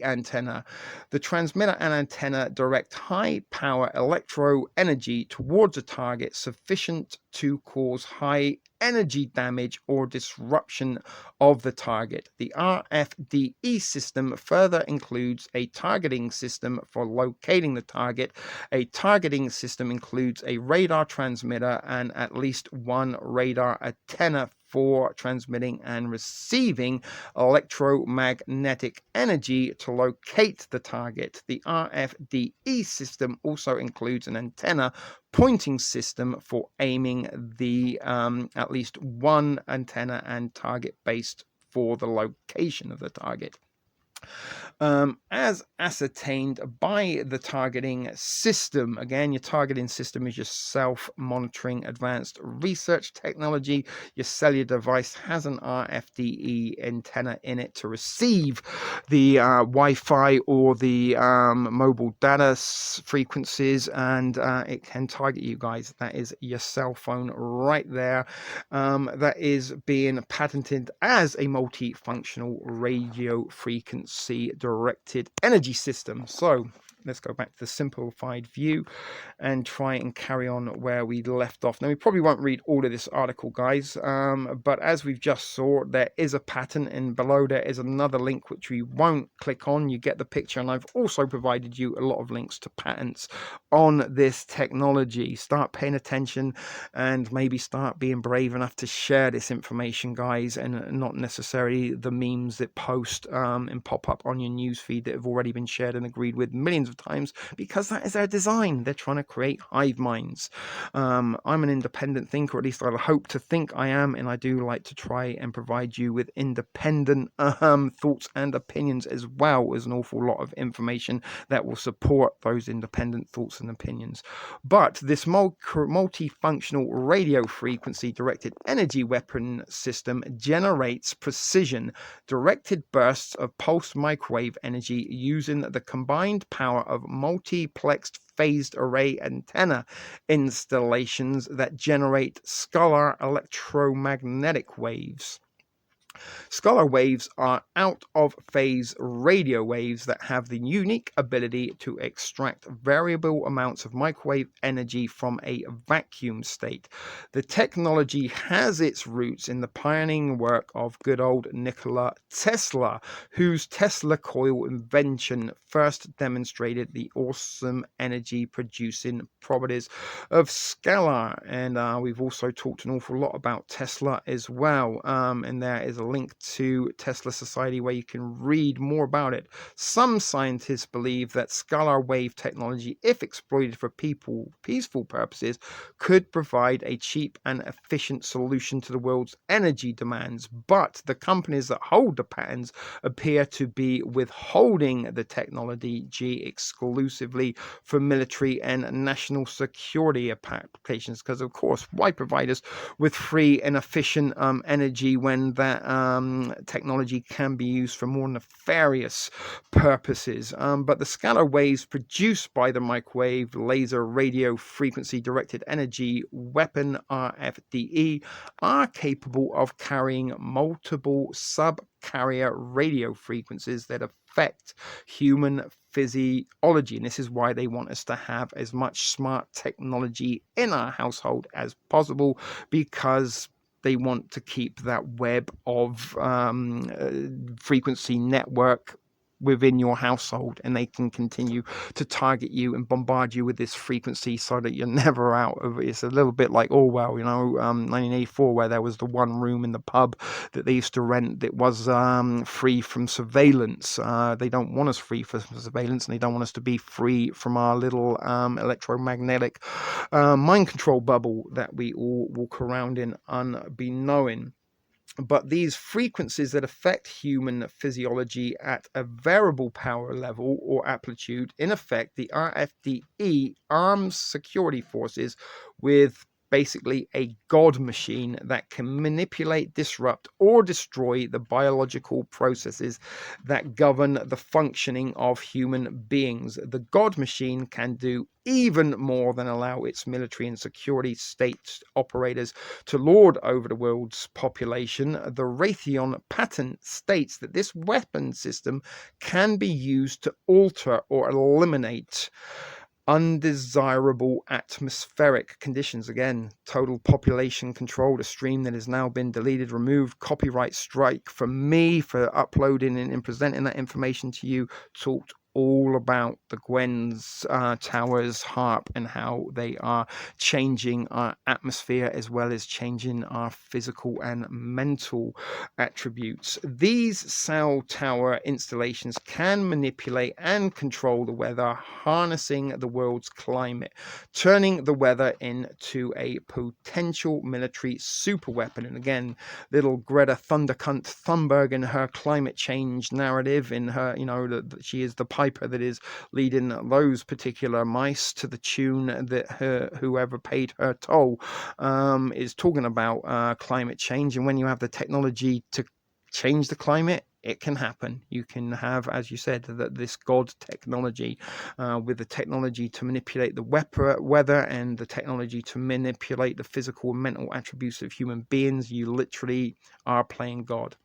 antenna. The transmitter and antenna direct high power electro energy towards a target sufficient to cause high energy damage or disruption of the target. The RFDE system further includes a targeting system for locating the target. A targeting system includes a radar transmitter and at least one radar antenna for transmitting and receiving electromagnetic energy to locate the target. The RFDE system also includes an antenna pointing system for aiming, the at least one antenna and target based for the location of the target. As ascertained by the targeting system. Again, your targeting system is your self-monitoring advanced research technology. Your cellular device has an RFDE antenna in it to receive the Wi-Fi or the mobile data frequencies, and it can target you guys. That is your cell phone right there. That is being patented as a multifunctional radio frequency directed energy system. So let's go back to the simplified view and try and carry on where we left off. Now, we probably won't read all of this article, guys, but as we've just saw, there is a patent, and below there is another link which we won't click on. You get the picture, and I've also provided you a lot of links to patents on this technology. Start paying attention and maybe start being brave enough to share this information, guys, and not necessarily the memes that post and pop up on your newsfeed that have already been shared and agreed with millions of times, because that is their design. They're trying to create hive minds. I'm an independent thinker, or at least I hope to think I am, and I do like to try and provide you with independent thoughts and opinions, as well as an awful lot of information that will support those independent thoughts and opinions. But this multifunctional radio frequency directed energy weapon system generates precision directed bursts of pulsed microwave energy using the combined power of multiplexed phased array antenna installations that generate scalar electromagnetic waves. Scalar waves are out-of-phase radio waves that have the unique ability to extract variable amounts of microwave energy from a vacuum state. The technology has its roots in the pioneering work of good old Nikola Tesla, whose Tesla coil invention first demonstrated the awesome energy-producing properties of scalar. And we've also talked an awful lot about Tesla as well, and there is a link to Tesla Society where you can read more about it. Some scientists believe that scalar wave technology, if exploited for peaceful purposes, could provide a cheap and efficient solution to the world's energy demands, but the companies that hold the patents appear to be withholding the technology exclusively for military and national security applications, because of course, why provide us with free and efficient energy when that technology can be used for more nefarious purposes. But the scalar waves produced by the microwave laser radio frequency directed energy weapon RFDE are capable of carrying multiple sub-carrier radio frequencies that affect human physiology, and this is why they want us to have as much smart technology in our household as possible, because they want to keep that web of frequency network within your household, and they can continue to target you and bombard you with this frequency so that you're never out of it. It's a little bit like Orwell, 1984, where there was the one room in the pub that they used to rent that was free from surveillance. They don't want us free from surveillance, and they don't want us to be free from our little electromagnetic mind control bubble that we all walk around in unbeknown. But these frequencies that affect human physiology at a variable power level or amplitude, in effect, the RFDE arms security forces with basically a god machine that can manipulate, disrupt, or destroy the biological processes that govern the functioning of human beings. The god machine can do even more than allow its military and security state operators to lord over the world's population. The Raytheon patent states that this weapon system can be used to alter or eliminate undesirable atmospheric conditions. Again, total population control. The stream that has now been deleted, removed, copyright strike from me for uploading and presenting that information to you, talked all about the Gwen's towers, HARP, and how they are changing our atmosphere as well as changing our physical and mental attributes. These cell tower installations can manipulate and control the weather, harnessing the world's climate, turning the weather into a potential military superweapon. And again, little Greta Thundercunt Thunberg in her climate change narrative, in her, that she is the piper that is leading those particular mice to the tune that whoever paid her toll is talking about climate change. And when you have the technology to change the climate, it can happen. You can have, as you said, this God technology with the technology to manipulate the weather and the technology to manipulate the physical and mental attributes of human beings. You literally are playing God.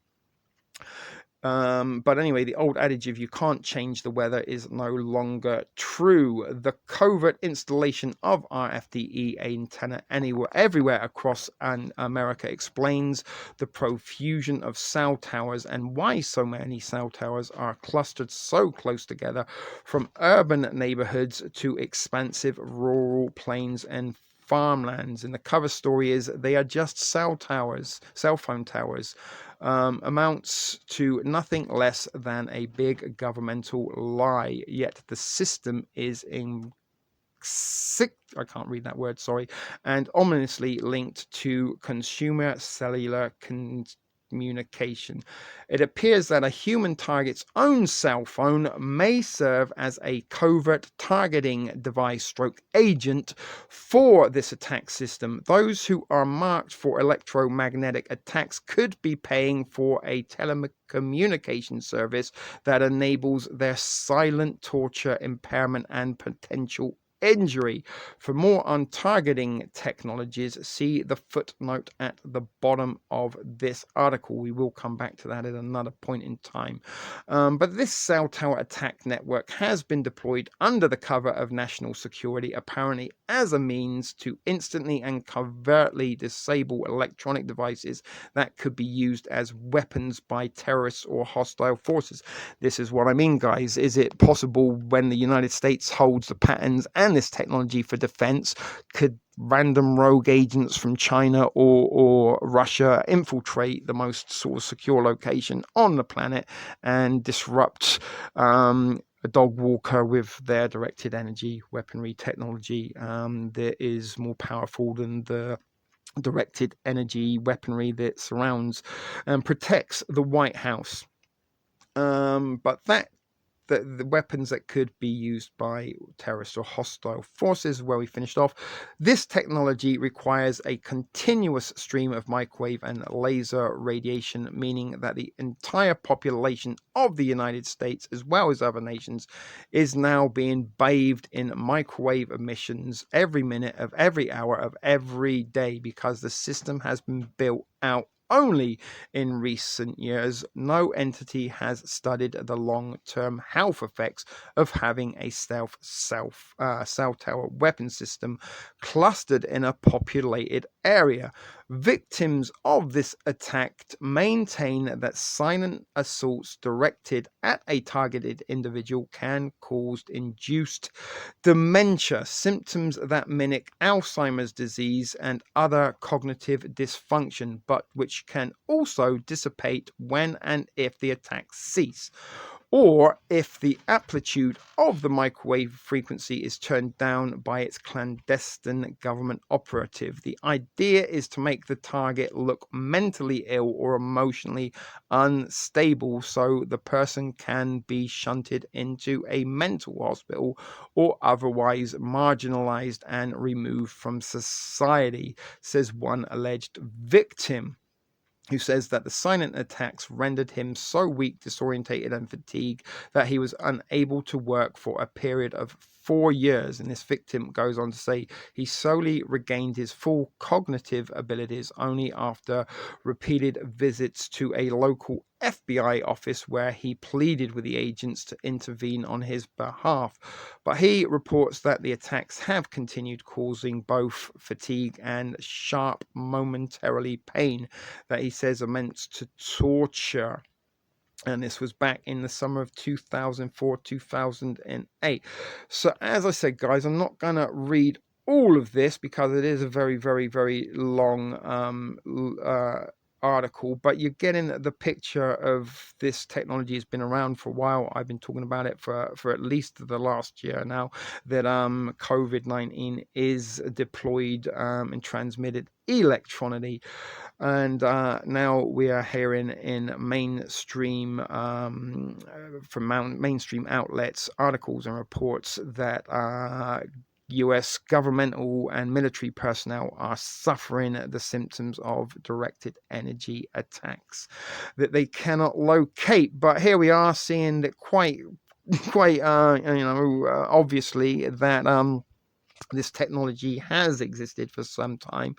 But anyway, the old adage of you can't change the weather is no longer true. The covert installation of RFDE antenna everywhere across America explains the profusion of cell towers and why so many cell towers are clustered so close together, from urban neighborhoods to expansive rural plains and farmlands. And the cover story is they are just cell phone towers. Amounts to nothing less than a big governmental lie. Yet the system is I can't read that word, sorry, and ominously linked to consumer cellular communication. It appears that a human target's own cell phone may serve as a covert targeting device stroke agent for this attack system. Those who are marked for electromagnetic attacks could be paying for a telecommunication service that enables their silent torture, impairment, and potential injury. For more on targeting technologies, see the footnote at the bottom of this article. We will come back to that at another point in time. But this cell tower attack network has been deployed under the cover of national security, apparently as a means to instantly and covertly disable electronic devices that could be used as weapons by terrorists or hostile forces. This is what I mean, guys. Is it possible when the United States holds the patents and this technology for defense, could random rogue agents from China or Russia infiltrate the most sort of secure location on the planet and disrupt a dog walker with their directed energy weaponry technology that is more powerful than the directed energy weaponry that surrounds and protects the White House? But the weapons that could be used by terrorist or hostile forces, where we finished off. This technology requires a continuous stream of microwave and laser radiation, meaning that the entire population of the United States, as well as other nations, is now being bathed in microwave emissions every minute of every hour of every day, because the system has been built out only in recent years. No entity has studied the long-term health effects of having a stealth cell tower weapon system clustered in a populated area. Victims of this attack maintain that silent assaults directed at a targeted individual can cause induced dementia, symptoms that mimic Alzheimer's disease and other cognitive dysfunction, but which can also dissipate when and if the attacks cease, or if the amplitude of the microwave frequency is turned down by its clandestine government operative. The idea is to make the target look mentally ill or emotionally unstable so the person can be shunted into a mental hospital or otherwise marginalized and removed from society, says one alleged victim, who says that the silent attacks rendered him so weak, disorientated, and fatigued that he was unable to work for a period of 4 years. And this victim goes on to say he solely regained his full cognitive abilities only after repeated visits to a local FBI office where he pleaded with the agents to intervene on his behalf. But he reports that the attacks have continued, causing both fatigue and sharp momentarily pain that he says amounts to torture. And this was back in the summer of 2004, 2008. So as I said, guys, I'm not going to read all of this because it is a very, very, very long article, but you're getting the picture of this technology has been around for a while. I've been talking about it for at least the last year now, that COVID-19 is deployed and transmitted electronically. And now we are hearing in mainstream from mainstream outlets, articles and reports that US governmental and military personnel are suffering the symptoms of directed energy attacks that they cannot locate. But here we are seeing that quite obviously that this technology has existed for some time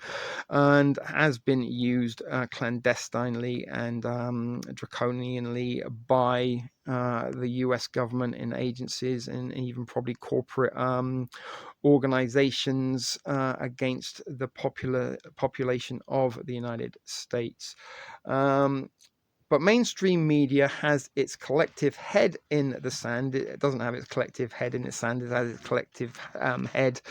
and has been used clandestinely and draconianly by the US government and agencies and even probably corporate organizations against the population of the United States. But mainstream media has its collective head in the sand. It doesn't have its collective head in the sand. It has its collective head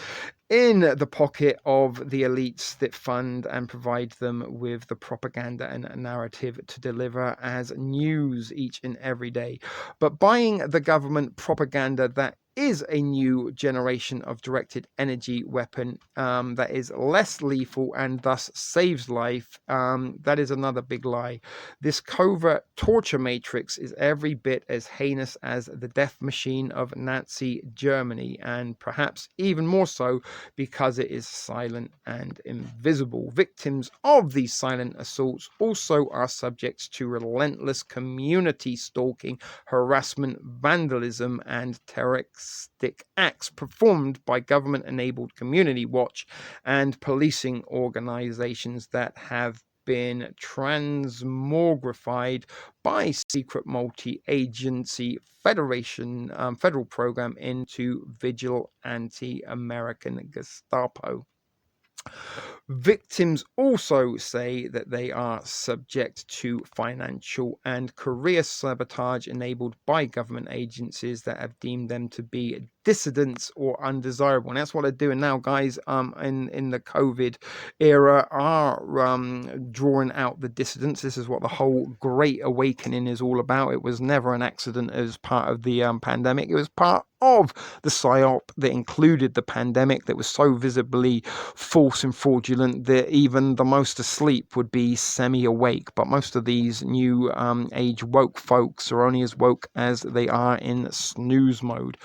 in the pocket of the elites that fund and provide them with the propaganda and narrative to deliver as news each and every day. But buying the government propaganda that is a new generation of directed energy weapon that is less lethal and thus saves life, that is another big lie. This covert torture matrix is every bit as heinous as the death machine of Nazi Germany, and perhaps even more so because it is silent and invisible. Victims of these silent assaults also are subject to relentless community stalking, harassment, vandalism, and terroristic acts performed by government-enabled community watch and policing organizations that have been transmogrified by secret multi-agency federal program into vigilante American Gestapo. Victims also say that they are subject to financial and career sabotage enabled by government agencies that have deemed them to be dissidents or undesirable. And that's what they're doing now, guys, in the COVID era, are drawing out the dissidents. This is what the whole Great Awakening is all about. It was never an accident as part of the pandemic. It was part of the psyop that included the pandemic that was so visibly false and fraudulent that even the most asleep would be semi-awake. But most of these new age woke folks are only as woke as they are in snooze mode.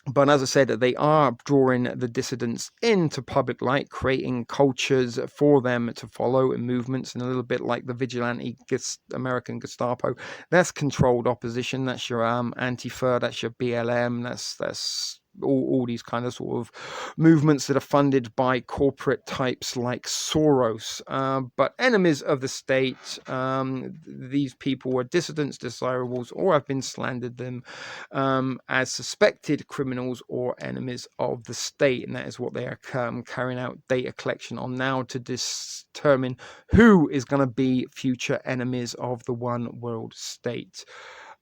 But as I said, they are drawing the dissidents into public light, creating cultures for them to follow in movements, and a little bit like the vigilante American Gestapo. That's controlled opposition. That's your Antifa. That's your BLM. That's all these kind of sort of movements that are funded by corporate types like Soros. But enemies of the state, these people were dissidents, desirables, or have been slandered them as suspected criminals or enemies of the state. And that is what they are carrying out data collection on now to determine who is going to be future enemies of the one world state.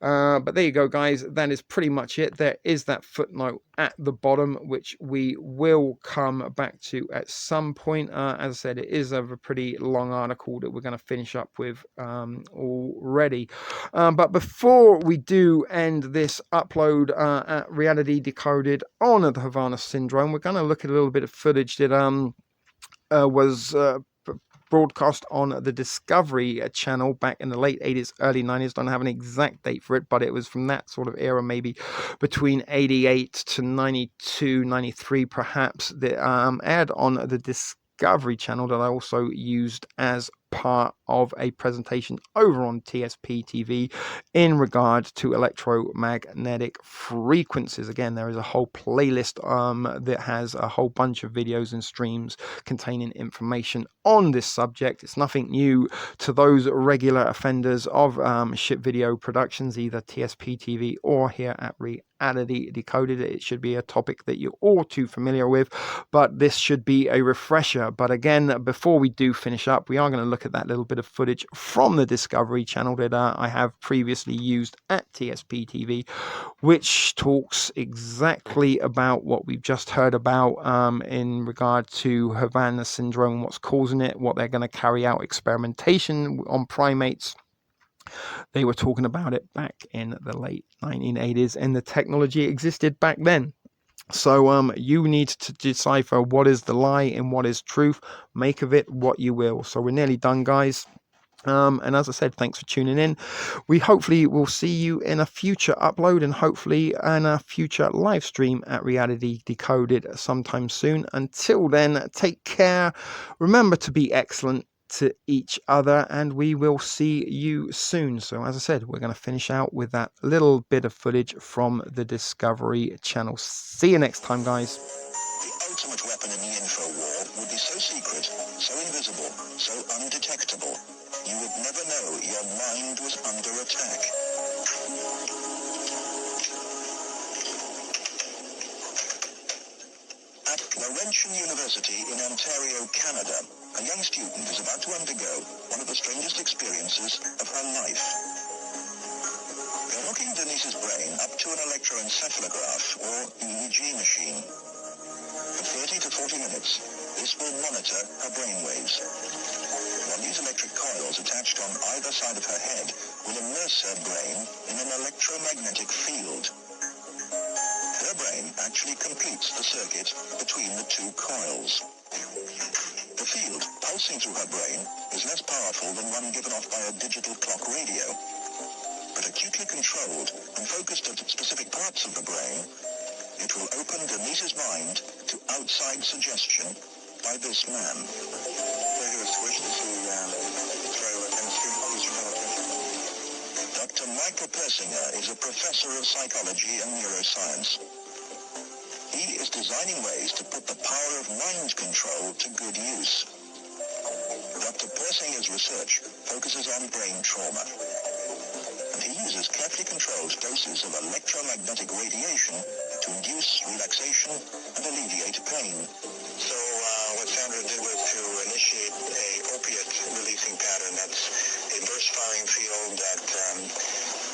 But there you go, guys. That is pretty much it. There is that footnote at the bottom, which we will come back to at some point. As I said, it is a pretty long article that we're going to finish up with already. But before we do end this upload at Reality Decoded on the Havana Syndrome, we're going to look at a little bit of footage that was broadcast on the Discovery Channel back in the late 80s, early 90s. Don't have an exact date for it, but it was from that sort of era, maybe between 88 to 92, 93 perhaps, that aired on the Discovery Channel that I also used as part of a presentation over on TSP TV in regard to electromagnetic frequencies. Again, there is a whole playlist that has a whole bunch of videos and streams containing information on this subject. It's nothing new to those regular offenders of ship video productions, either TSP TV or here at Reality Decoded. It should be a topic that you're all too familiar with, but this should be a refresher. But again, before we do finish up, we are going to look at that little bit of footage from the Discovery Channel that I have previously used at TSP TV, which talks exactly about what we've just heard about in regard to Havana Syndrome, what's causing it, what they're going to carry out experimentation on primates. They were talking about it back in the late 1980s, and the technology existed back then. So you need to decipher what is the lie and what is truth. Make of it what you will. So we're nearly done, guys. And as I said, thanks for tuning in. We hopefully will see you in a future upload and hopefully in a future live stream at Reality Decoded sometime soon. Until then, take care. Remember to be excellent to each other, and we will see you soon. So as I said, we're going to finish out with that little bit of footage from the Discovery Channel. See you next time, guys. The ultimate weapon in the info war would be so secret, so invisible, so undetectable, you would never know your mind was under attack. At Laurentian University in Ontario, Canada, a young student is about to undergo one of the strangest experiences of her life. They're hooking Denise's brain up to an electroencephalograph, or EEG machine. For 30 to 40 minutes, this will monitor her brainwaves. While these electric coils attached on either side of her head will immerse her brain in an electromagnetic field. Her brain actually completes the circuit between the two coils. The field pulsing through her brain is less powerful than one given off by a digital clock radio, but acutely controlled and focused at specific parts of the brain, it will open Denise's mind to outside suggestion by this man. Dr. Michael Persinger is a professor of psychology and neuroscience. He is designing ways to put the power of mind control to good use. Dr. Persinger's research focuses on brain trauma, and he uses carefully controlled doses of electromagnetic radiation to induce relaxation and alleviate pain. So what Sandra did was to initiate a opiate releasing pattern that's a burst-firing field that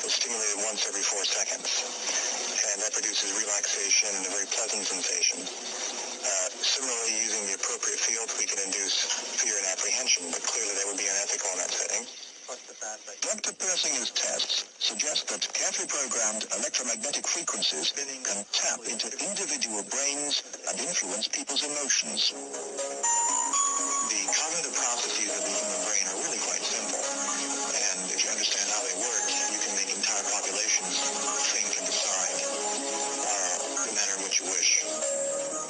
is stimulated once every 4 seconds. And that produces relaxation and a very pleasant sensation. Similarly, using the appropriate fields, we can induce fear and apprehension, but clearly that would be unethical in that setting. Dr. Persinger's tests suggest that carefully programmed electromagnetic frequencies can tap into individual brains and influence people's emotions. The cognitive processes of the human brain are really quite simple, and if you understand how they work, you can make entire populations think and decide the manner in which you wish.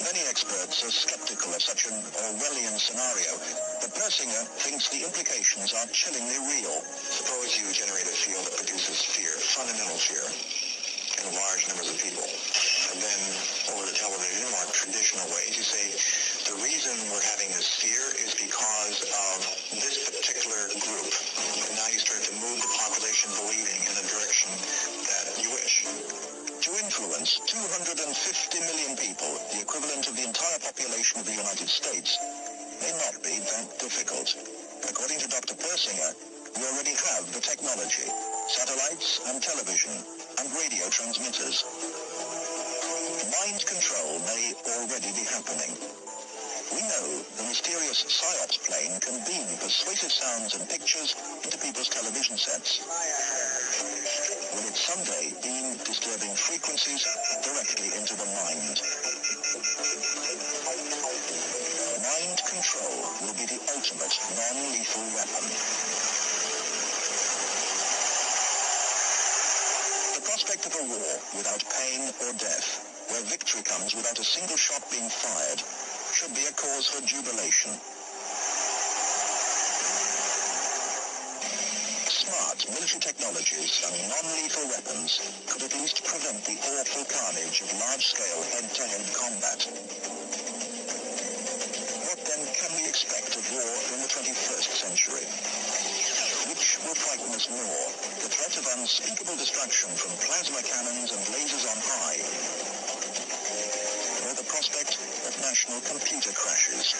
Many experts are skeptical of such an Orwellian scenario, but Persinger thinks the implications are chillingly real. Suppose you generate a field that produces fear, fundamental fear, in large numbers of people. than over the television or traditional ways. You say the reason we're having this fear is because of this particular group. And now you start to move the population believing in the direction that you wish. To influence 250 million people, the equivalent of the entire population of the United States, may not be that difficult. According to Dr. Persinger, we already have the technology, satellites and television and radio transmitters. Mind control may already be happening. We know the mysterious PSYOPs plane can beam persuasive sounds and pictures into people's television sets. Will it someday beam disturbing frequencies directly into the mind? Mind control will be the ultimate non-lethal weapon. The prospect of a war without pain or death, where victory comes without a single shot being fired, should be a cause for jubilation. Smart military technologies and non-lethal weapons could at least prevent the awful carnage of large-scale head-to-head combat. What then can we expect of war in the 21st century? Which will frighten us more, the threat of unspeakable destruction from plasma cannons and lasers on high, or the prospect of national computer crashes?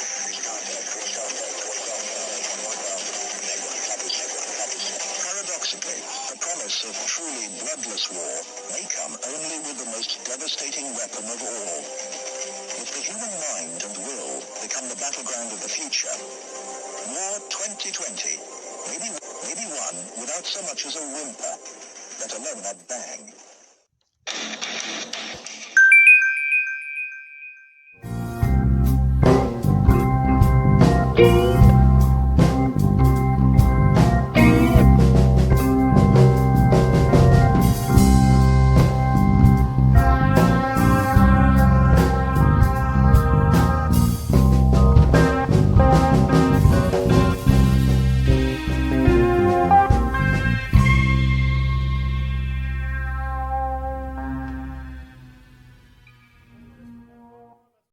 Paradoxically, the promise of truly bloodless war may come only with the most devastating weapon of all. If the human mind and will become the battleground of the future, War 2020 may be won without so much as a whimper, let alone a bang.